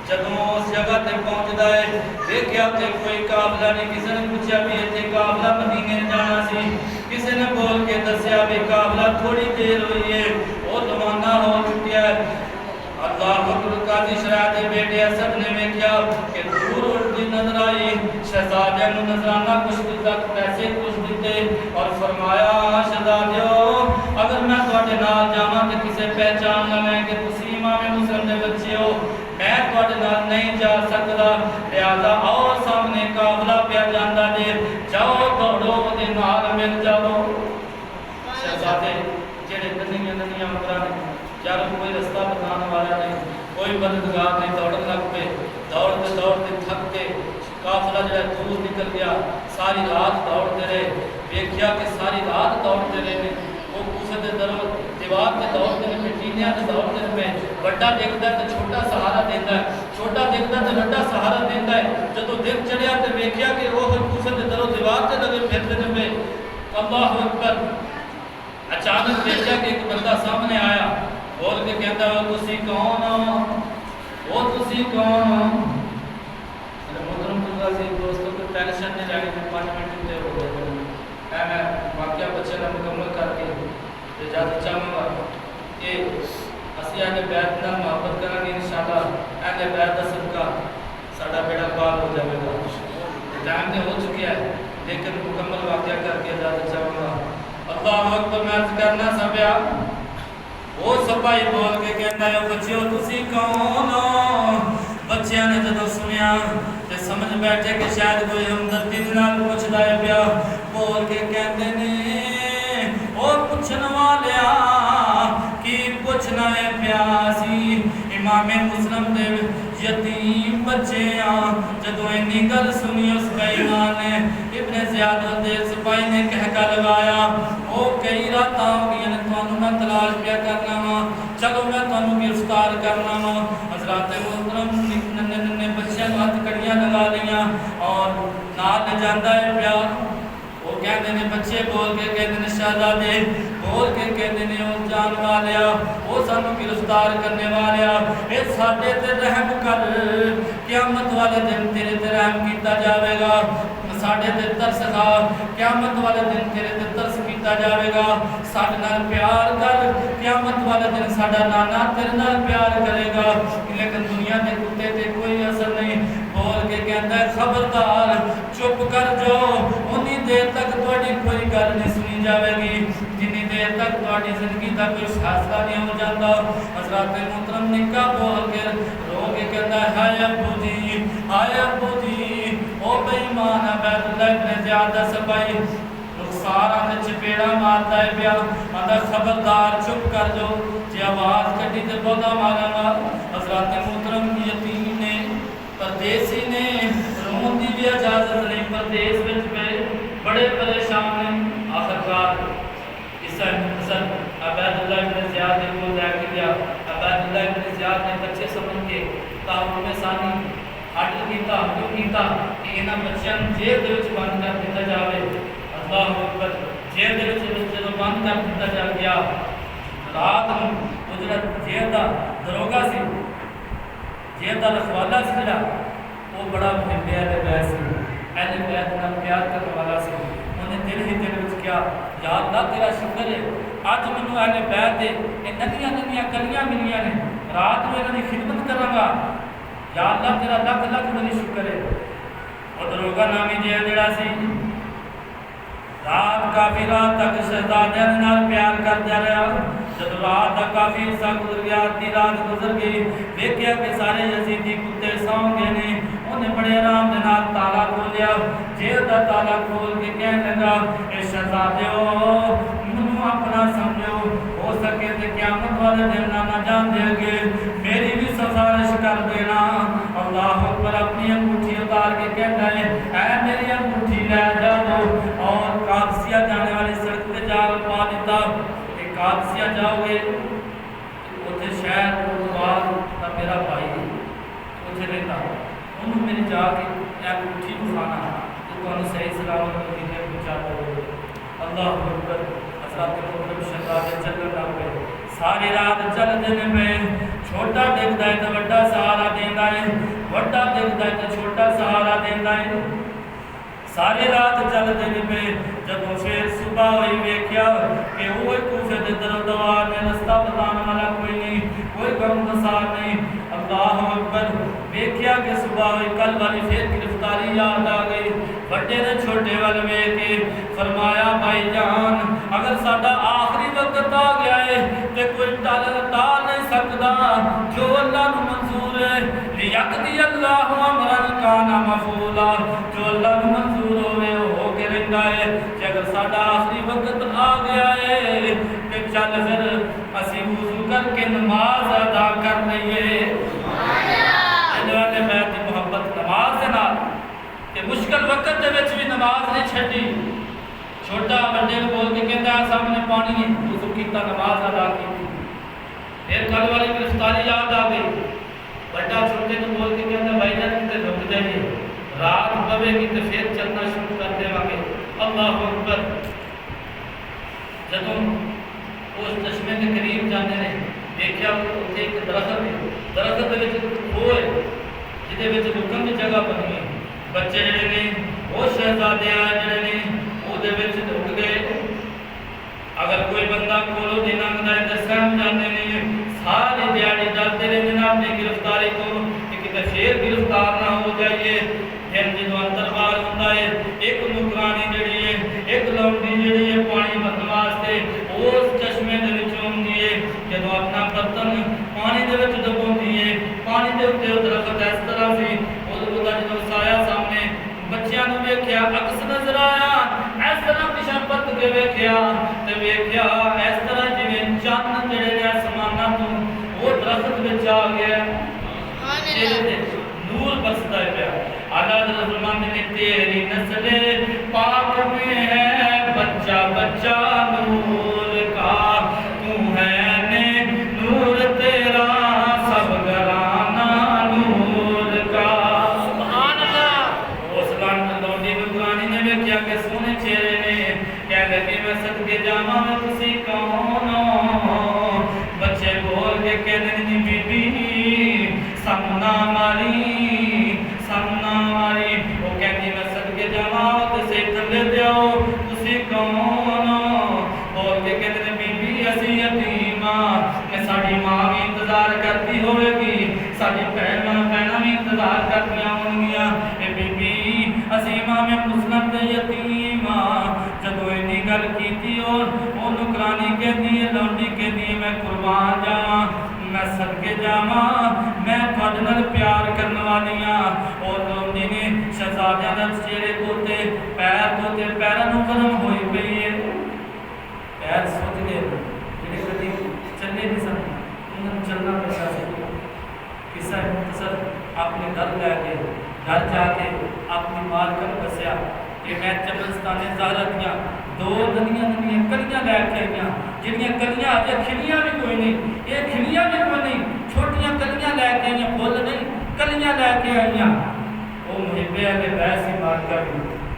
جدوں اس جگہ تے پہنچدا ہے، دیکھیا تے کوئی قافلہ نہیں۔ کسی نے پوچھا بھی اتنے قافلہ مدینے جانا سی، کسی نے بول کے دسیا بھی قافلہ تھوڑی دیر ہوئی ہے، وہ لواندا قاضی شرح دے بیٹے اسد نے ویکھیا کہ دور اٹھتی نظر آئی، شہزادے نو نظرانہ کچھ تک پیسے کچھ دیتے اور فرمایا شہزادیو اگر میں تواڈے نال جاواں تے کسے پہچان لویں کہ تسی امام مسلم دے بچے ہو، میں تواڈے نال نہیں جا سکدا، لہذا آؤ سامنے قافلہ پیا جاندا جے، جاؤ دوڑو دے نال مل جاؤ۔ شہزادے جڑے ننھیاں عمراں نے یار کوئی رستہ بتانے والا نہیں، کوئی مددگار نہیں، دوڑن لگ پے، دوڑتے تھک کے قافلہ جو ہے دور نکل گیا، ساری رات دوڑتے رہے، ویکھیا کہ ساری رات دوڑتے رہے، وہ کوفے دے دروں دیوار تے دوڑتے رہے، ٹینیاں تے دوڑتے رہے، بڑا دیکھدا تے چھوٹا سہارا دیندا ہے، چھوٹا دیکھدا تے بڑا سہارا دیندا ہے، جدوں دن چڑھیا تے ویکھیا کہ وہ کوفے دے دروں دیوار تے لگے پھرتے رہے، اللہ اکبر۔ اچانک دیکھا کہ ایک بندہ سامنے آیا، بول کے کہتا ہے وہ تسی کون ہو، وہ تسی کون ہو؟ محترم سی دوستوں کو ٹینشن نہیں لینی، میں 5 منٹ ہو گئے، میں واقعہ بچے کا مکمل کر کے اجازت چاہوں گا کہ اسی اہل بیت نال محبت کریں گے، انشاءاللہ اہل بیت کا صدقہ ساڈا بیڑا پار ہو جائے گا۔ ٹائم تو ہو چکا ہے لیکن مکمل واقعہ کر کے اجازت چاہوں گا۔ اللہ اکبر، میں عرض کرنا سبیا، وہ سپاہی بول کے کہتا ہے بچیو تسی کون ہو؟ بچیاں نے جدو سنیا تے سمجھ بیٹھے کہ شاید کوئی ہمدردی نال پوچھدا ہے پیا، بول کے کہندے نے او پوچھن والیا کی پوچھنا ہے پیا، سی امام مسلم دے یتیم بچے آں۔ جدو اینی گل سنی اس بے ایمان نے ابن زیاد دے سپاہی نے کہکا لگایا او کئی راتاں ہو گئی نے تانوں میں تلاش پیا کرنا وا، چلو میں تانوں گرفتار کرنا وا۔ حضرات محترم ننے بچیاں نوں ہاتھ کڑیاں لگا لیاں اور نال لے جاندا ہے پیا، وہ کہندے نے بچے بول کے کہندے نے شہزادے بول کے کہندے نے او جان والیا او سانوں گرفتار کرنے والیا اے ساڈے تے رحم کر، قیامت والے دن تیرے تے رحم کیتا جاوے گا، ساڈے تے ترس کھا، قیامت والے دن تیرے تے ترس کیتا جاوے گا، ساڈے نال پیار کر، قیامت والے دن ساڈا نانا تیرے نال پیار کرے گا، لیکن دنیا دے کتے تے کوئی اثر نہیں۔ بول کے کہندا ہے خبردار چپ کر جاؤ، انی دیر تک تہاڈی کوئی گل نہیں سنی جاوے گی جنی دیر تک تہاڈی زندگی دا کوئی فیصلہ نہیں ہو جاتا۔ حضرات محترم نکاح بول کے رو کے کہندا ہے ہائے ابو جی، ہائے ابو جی، او بے ایمان عبید اللہ ابن زیاد دا سپاہی رخسار آنے چپیڑا مارتا ہے پیا، آندا خبردار چپ کر جو، جی آواز کٹی تے بودا مارا گا۔ حضرات محترم یتیم نے پردیسی نے رون دی بھی اجازت نہیں، پردیس وچ پہ بڑے پریشان نے، آخرکار اس حسن عبید اللہ ابن زیاد نے کو لے کے گیا، عبید اللہ ابن زیاد نے بچے سمجھ کے تعاون ثانی حاصل کیتا، کیوں کیتا کہ انہاں بچیاں جیل دے وچ بند کر دتا جاوے۔ اللہ اکبر، جیل دے وچ جدوں بند کر دتا جا گیا، رات نوں وہ جڑا جیل دا دروگا سی، جیل دا رکھوالا سی جڑا، وہ بڑا محب اہل بیت سی، اہل بیت نال پیار کرنے والا سی، انہیں دل ہی دل وچ کیا یا اللہ تیرا شکر ہے اج مینوں اہل بیت دے ننھیاں ننھیاں کلیاں ملیاں نے، رات نوں انہاں دی خدمت کراں گا، یا اللہ تیرا لکھ لکھ بڑی شکر ہے۔ وہ دروگا نامی جیل جڑا سی، رات کافی رات تک شہزادیاں دے نال پیار کردا رہا، جب رات دا کافی عرصہ گزر گیا، آدھی رات گزر گئی، دیکھیا کہ سارے یزیدی کتے سو گئے نے، انہیں بڑے آرام دے نال تالا کھولیا، جیل دا تالا کھول کے کہنے لگا اے شہزادیو منوں اپنا سمجھو، ہو سکے تے قیامت والے دن نہ جان دے گے، میری بھی سفارش کر دینا۔ اللہ اکبر، اپنی انگوٹھی اتار کے کہتا ہے اے میری انگوٹھی لے جاؤ، اور قادسیہ جانے والی سڑک پہ جال پا دیتا کہ قادسیہ جاؤ گے، اتنے شہر اردوار کا میرا بھائی اتنے رہتا، انہوں میری جا کے انگوٹھی دکھانا تو تمہیں صحیح سلامت مدینے پہنچا دو۔ اللہ اکبر، حضرات محترم شہزادے چلن لگ پے، ساری رات چل دین پے، چھوٹا دیکھتا ہے تو بڑا سہارا دیندا ہے، بڑا دیکھتا ہے تو چھوٹا سہارا دیندا ہے، ساری رات چل دین پے، جب پھر صبح ہوئی ویکھیا کہ وہ کوفے دے در و دوار میں رستہ بتانے والا کوئی نہیں، کوئی غم گسار نہیں، اللہ اکبر ویکھیا کہ صبح ہوئی کل والی پھر گرفتاری یاد آ گئی بڑے نے چھوٹے وال ویکھ کے فرمایا بھائی جان اگر ساڈا آخری وقت آ گیا ہے تے کوئی ٹال نہیں سکدا جو اللہ نو منظور ہے لیقضی اللہ امرا کان مفعولا جو اللہ نو منظور ہوے ہو کے رہندا ہے کہ اگر ساڈا آخری وقت آ گیا ہے تے چل پھر اسی وضو کر کے نماز ادا کر لئیے اللہ میں دی محبت نماز دے نال کہ مشکل وقت دے وچ بھی نماز نہیں چھڈی چھوٹا بڑے کو بول کے کہندا سامنے پانی ہے وضو کیتا نماز ادا کی پھر کل والی گرفتاری یاد آ گئی بڑا چھوٹے کو بول کے کہندا بھائی جان کتے رک جائیے رات پوے گی تو پھر چلنا شروع کر دے گے اللہ اکبر جدوں اس چشمے کے قریب جانے نے دیکھا اتنے ایک درخت ہے درخت دے وچ کھوہ ہے جہدے وچ رکن دی جگہ بنی ہے بچے جڑے نے وہ شہزادے جڑے نے وہ دے وچ رک گئے اگر کوئی بندہ کولو دی لنگدا ہے تے سہم جاندے نے ساری دیہاڑی ڈرتے رہندے نے اپنی گرفتاری تو کہ کتے پھر گرفتار نہ ہو جائیے پھر جدوں اندر باہر ہوندا ہے ایک نوکرانی جڑی ہے ایک لونڈی جڑی ہے پانی بھرن واسطے اس چشمے دے وچوں ہوندی ہے جدوں اپنا برتن پانی دے وچ ڈبوندی ہے پانی دے اوتے درخت اس طرح سی دا جدوں سایہ سامنے بچیاں نوں ویکھیا عکس نظر آیا اس طرح پیچھے پرت کے ویکھیا تے ویکھیا اس طرح جویں چن جڑے نے آسماناں تو وہ درخت وچ آ گیا چہرے تے نور برسدا ہے پیا اعلیٰ حضرت فرماندے نے تیری نسل پاک میں ہے بچہ بچہ نور کا تو ہے نے نور تیرا سب گرانا نور کا سبحان اللہ اس لانت لونڈی نورانی نے ویکھیا کہ سونے چہرے نے کہہ لگے میں صدقے جاواں میں تسی کون ہو بچے بول کے کہنے نہیں بی بی سامنا ماری وہ کہنی میں صدقے جاواں تے سے تھلے دیو تسی کون بول کے کہندے نے بی بی اسی یتیماں کہ ساڈی ماں بھی انتظار کرتی ہوے گی ساڈی بہناں بھی انتظار کرتیاں ہونگیاں اے بی بی اسی امام مسلم تے یتیماں جدوں اینی گل کیتی اور او نوکرانی کہندی ہے لونڈی کہندی ہے میں قربان جاواں میں صدقے جاواں میں تواڈے نال پیار کرن والی ہاں اور لونڈی نے شہزادیاں دے چہرے توتے پیراں نوں گرم ہوئی پئی ہے پیر سوچ گئے جڑے کدی چلے نہیں سن انہاں چلنا پیا سی قصہ مختصر اپنے گھر لے کے گھر جا کے اپنی مال کر بسیا کہ میں چبلستان زہرا دیاں دو ننیاں کلیاں لے کے آئیاں جڑیاں کلیاں اجے کھلیاں بھی کوئی نہیں یہ کھلیاں بھی کوئی نہیں چھوٹیاں کلیاں لے کے آئیاں پھول نہیں کلیاں لے کے آئیاں وہ محبے والے ویسے بات کر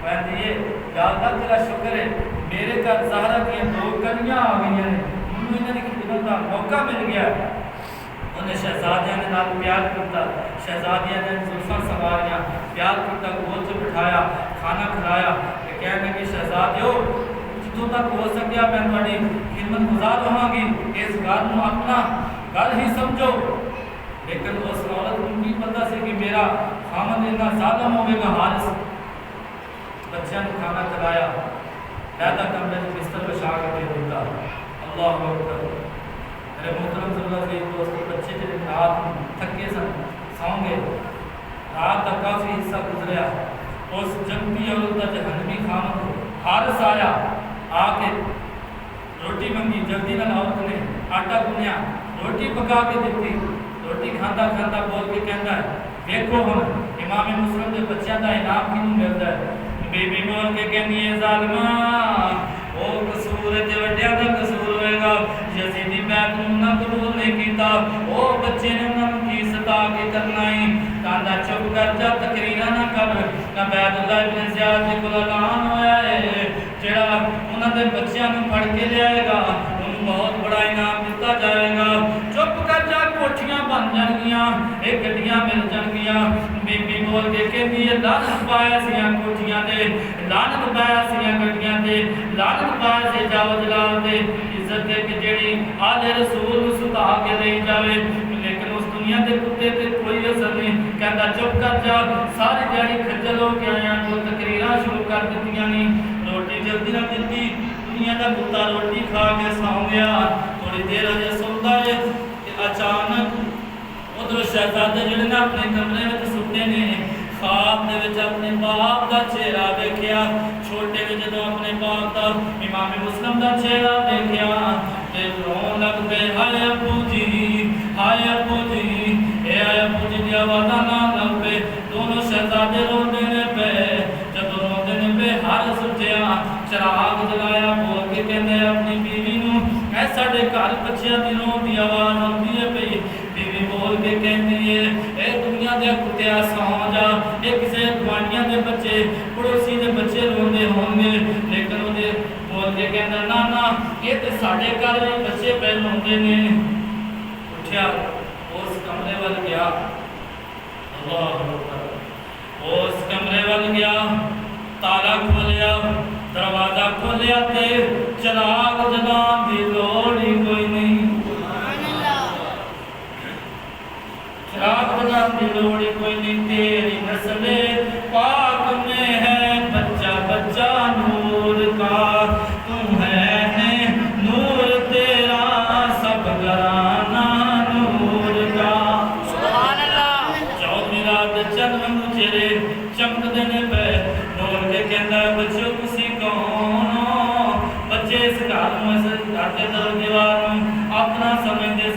کہندی ہے یا اللہ تیرا شکر ہے میرے گھر زہرا دیاں دو کلیاں آ گئیاں نے مینوں انہاں دی خدمت دا موقع مل گیا انہیں شہزادیاں نے نال پیار کرتا شہزادیاں نے زلفاں سواریاں پیار کرتا گول سے بٹھایا کھانا کھلایا کہ کہنے کہ شہزادیو جتوں تک ہو سکیا میں تھوڑی خدمت گزار رہاں گی اس گھر نوں اپنا گھر ہی سمجھو لیکن اس عورت کو نہیں پتہ سی کہ میرا خامد اتنا ظالم ہوے گا حارث بچیاں کو کھانا کھلایا پیدا کمرے میں بستر بچھا کے دے دیتا اللہ اکبر میرے محترم صلی اللہ علیہ دوست بچے جڑے رات تھکے سن سو گئے رات کا کافی حصہ گزریا اس جنگی عورت کا جہنمی خامد حارث آیا آ کے روٹی منگی جلدی نال عورت نے آٹا گنیا روٹی پکا کے دیتی روٹی کھانا کھانا بول کے کہندا ہے دیکھو ہن امام مسلم دے بچیاں دا انعام کینوں ملدا ہے بی بی بول کے کہنی ہے ظالماں او قصور تے وڈیاں دا قصور ہوے گا یزیدی بیعت نوں نہ قبول نہیں کیتا او بچے نے انہاں نوں کی ستا کے کرنا ہی کاندا چپ کر جا تقریراں نہ کر نہ بیعت اللہ ابن زیاد دے کول اعلان ہویا ہے جڑا انہاں دے بچیاں نوں پھڑ کے لے آئے گا انہوں بہت بڑا انعام دتا جائے گا چپ کر جا کوٹھیاں بن جان گیاں اے گڈیاں مل جان گیاں بی بی بول کے کہندی ہے لعنت پایا سیاں کوٹھیاں تے لعنت پایا سیاں گڈیاں تے لعنت پایا سے جاو جلال تے عزت دے کہ جڑی آل رسول نوں ستا کے لئی جاوے لیکن اس دنیا کے کتے تے کوئی اثر نہیں. کہندا چپ کر جا, ساری دیہڑی کھجل ہو کے آیا, تو تقریراں شروع کر دتیاں نہیں, روٹی جلدی نہ دتی. دنیا کا کتا روٹی کھا کے سو گیا. تھوڑی دیر ہجے سوندا ہے کہ اچانک ادھر شہزادے جڑے نا اپنے کمرے میں ستے نے, خواب دے وچ اپنے باپ دا چہرہ دیکھیا. چھوٹے میں جدوں اپنے باپ دا امام مسلم دا چہرہ دیکھیا تے رون لگ پے, ہائے ابو جی, ہائے ابو جی, اے ابو جی دی آوازاں نال لگ پے. دونوں شہزادے روندے نے پے. جدوں روندے نے پے ہر سجیا چراغ جلایا, بول کے کہندے اپنی بیوی نو, اے ساڈے گھر بچیاں دی رون دی آواز آندی ہے پئی. بیوی بول کے کہندی ہے, اے دنیا دے کتیا سو جا, اے کسے گوانڈیاں دے بچے پڑوسی دے بچے روندے ہون گے. لیکن وہ بول کے کہندا نا نا, یہ تے ساڈے گھر وچ بچے پہ روندے نے. اٹھیا اس کمرے ول گیا, اللہ اکبر, اس کمرے ول گیا, تالا کھولیا, دروازہ کھولیا تے چراغ جلان دی لوڑ ہی کوئی نہیں. چراغ جلان دی لوڑ ہی کوئی نہیں. تیری نسل پاک میں ہے بچہ بچہ نور کا, تم ہے نور تیرا سب گھرانہ نور کا. سبحان اللہ. چودھویں رات چند چہرے چمک دینے پہ بول کے کہندا ہے, بچوں تسی کون ہو؟ بچے اس گھر میں سے گھر در دیوار اپنا سمجھتے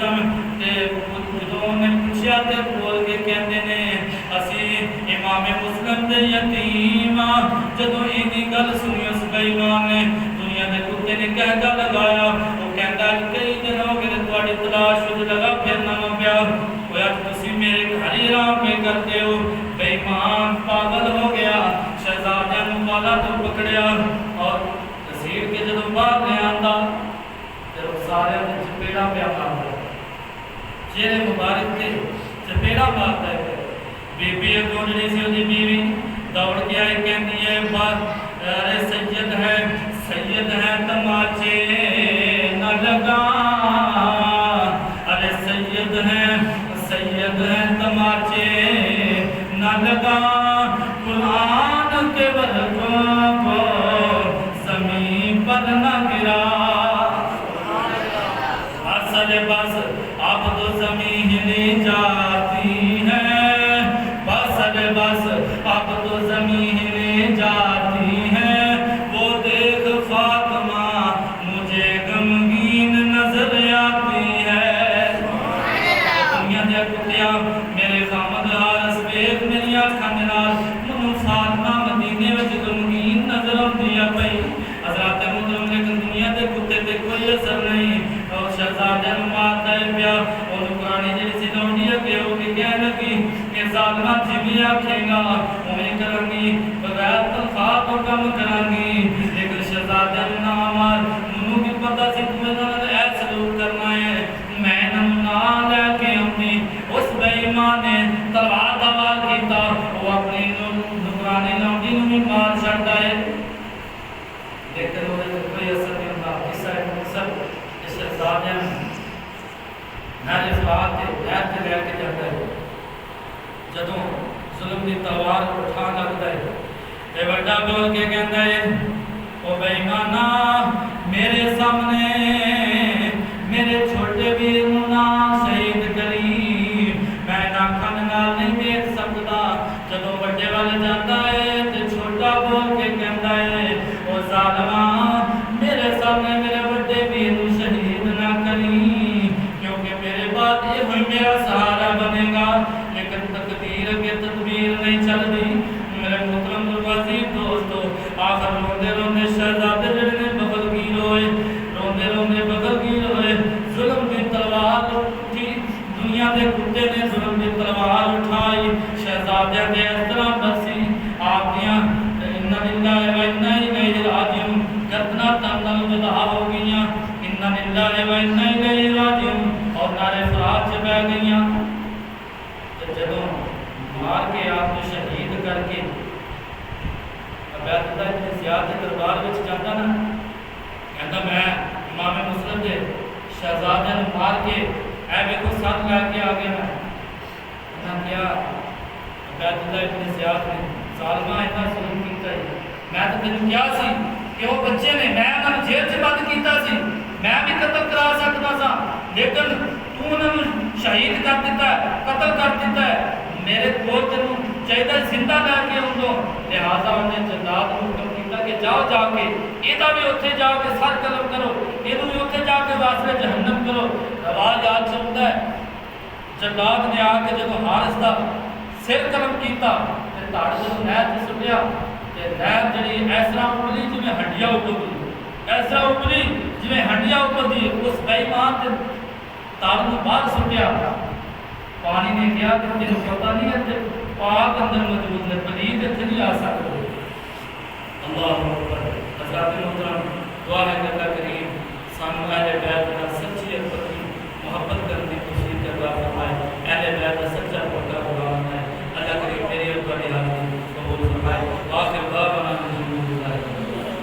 تے جدوں نے پوچھیا تے بول کے کہندے نے, اسی امام مسلم دے یتیم. جدوں اینی گل سنی اس بے ایمان نے, دنیا دے کتے نے کہدا لگایا, وہ کہندا کئی دن ہو گئے تواڈی تلاش وچ لگا پھرنا پیا, ہویا تسی میرے گھر ہی رام میں کرتے ہو. بے ایمان پاگل ہو گیا, شہزادیاں نوں بالا تو پکڑیا اور گھسیٹ کے جدوں باہر لے آندا تے سارے دے چپیڑا پیا ماردا, چہرے مبارک تے چپیڑا ماردا ہے. بی بی اگوں جڑی سی اودی بیوی دوڑ کے آئی, کہندی ہے ارے سید ہے تماچے نہ لگا, ارے سید ہے تماچے نہ لگا, قرآن کے ورقوں کو زمین پر نہ گرا. اصل بس اب تو زمین نہیں جاتی ہے, بس اب تو زمین جاتی ہے. وہ دیکھ فاطمہ مجھے غمگین نظر آتی ہے. دنیا دے کتیا میرے خامد حارس ویکھ میری اکھاں دے نال منوں فاطمہ مدینے وچ غمگین نظر آندی ہے پئی. حضرات محترم لیکن دنیا دے کتے تے کوئی اثر نہیں. اور شہزادے نوں ماردا ہے پیا. اونوں قرآن جڑی سی لونڈی اگے ہو کے کہن لگی کہ ظالمہ جویں آکھے گا اوویں کرن گی, بغیر تنخواہ تو کم کرن گی. لیکن شہزادے نوں نہ مار, منوں بھی پتہ سی تو انہاں نال اے سلوک کرنا ہے, میں انہاں نوں نہ لے کے آوندی. اس بے ایمان نے تلوار دا وار کیتا, وہ اپنی نگرانی لونڈی نوں بھی مار چھڑدا ہے. لیکن وہ کوئی اثر نہیں ہوندا. اس سب شہزادے نال افراد تے غیر تے لے کے جاندا ہے. جدوں ظلم دی تلوار اٹھا لگدا ہے تے بڑا بول کے کہندا ہے, او بے ایمانا میرے سامنے میرے چھوٹے ویر نوں نہ شہید کری, میں نہ کھن نال نہیں دیکھ سکدا. جدوں بڑے والے جاندا ہے تے چھوٹا بول کے کہندا ہے, او ظالما میرے سامنے میرے بڑے ویر نوں شہید نہ کری, کیونکہ میرے بعد یہ ہوئی میرا سہارا بنے گا. لیکن تقدیر کے تدبیر نہیں چل دی. میرے محترم عزیز دوستو, آخر روندے روندے شہزادے جڑے نے بغلگیر ہوئے, روندے روندے بغلگیر ہوئے. ظلم دی تلوار اٹھی, دنیا دے کتے نے ظلم دی تلوار اٹھائی. شہزادیاں دے اس طرح بسی آپ دیاں اِنَّ لِلَّهِ وَإِنَّا إِلَيْهِ رَاجِعُونَ گردناں تن جدا ہو گئیاں. اِنَّ لِلَّهِ وَإِنَّا إِلَيْهِ رَاجِعُونَ اور نعرے فرات سے بہ گئیاں. جدوں مار کے آپ کو شہید کر کے بیت اللہ ابن زیاد کے دربار وچ جاندا نا, کہندا میں امام مسلم دے شہزادے نوں مار کے اے ویکھو سر لے کے آ گیا. میں ایسا کیا عبید اللہ ابن زیاد نے ظالمہ اتنا ظلم کیتا ہے میں تو تینوں کیا سی کہ وہ بچے نے میں انہوں نے جیل سے بند کیتا سی میں بھی قتل کرا سکتا سا لیکن تو انہوں نے شہید کر دیتا ہے قتل کر دیتا ہے میرے کو تینوں چاہیے زندہ لے کے ان کو لہٰذا انہیں جلاد کو حکم کیتا کہ جاؤ جا کے یہ بھی اتنے جا کے سر قلم کرو یہ بھی اتنے جا کے واسطے جہنم کرو رواج یاد چلتا ہے جلاد نے آ کے جب حارث کا سر قلم کیتا تے تاڑ جب نہر تے سٹیا تے نہر جڑی اس طرح اپلی جویں ہڈیاں اوپر دی اس طرح اپلی جویں ہڈیاں اوپر دی اس بے ایمان تے تاڑ نوں باہر سٹیا پانی نے کیا کہ تینوں پتہ نہیں ہے تے پاک اندر موجود ہے پلید اتنے نہیں آ سکتے اللہ اکبر حضرات محترم دعا ہے کہ اللہ کریم سانو اہل بیت کا سچی اور پکی محبت کرنے کی توفیق عطا فرمائے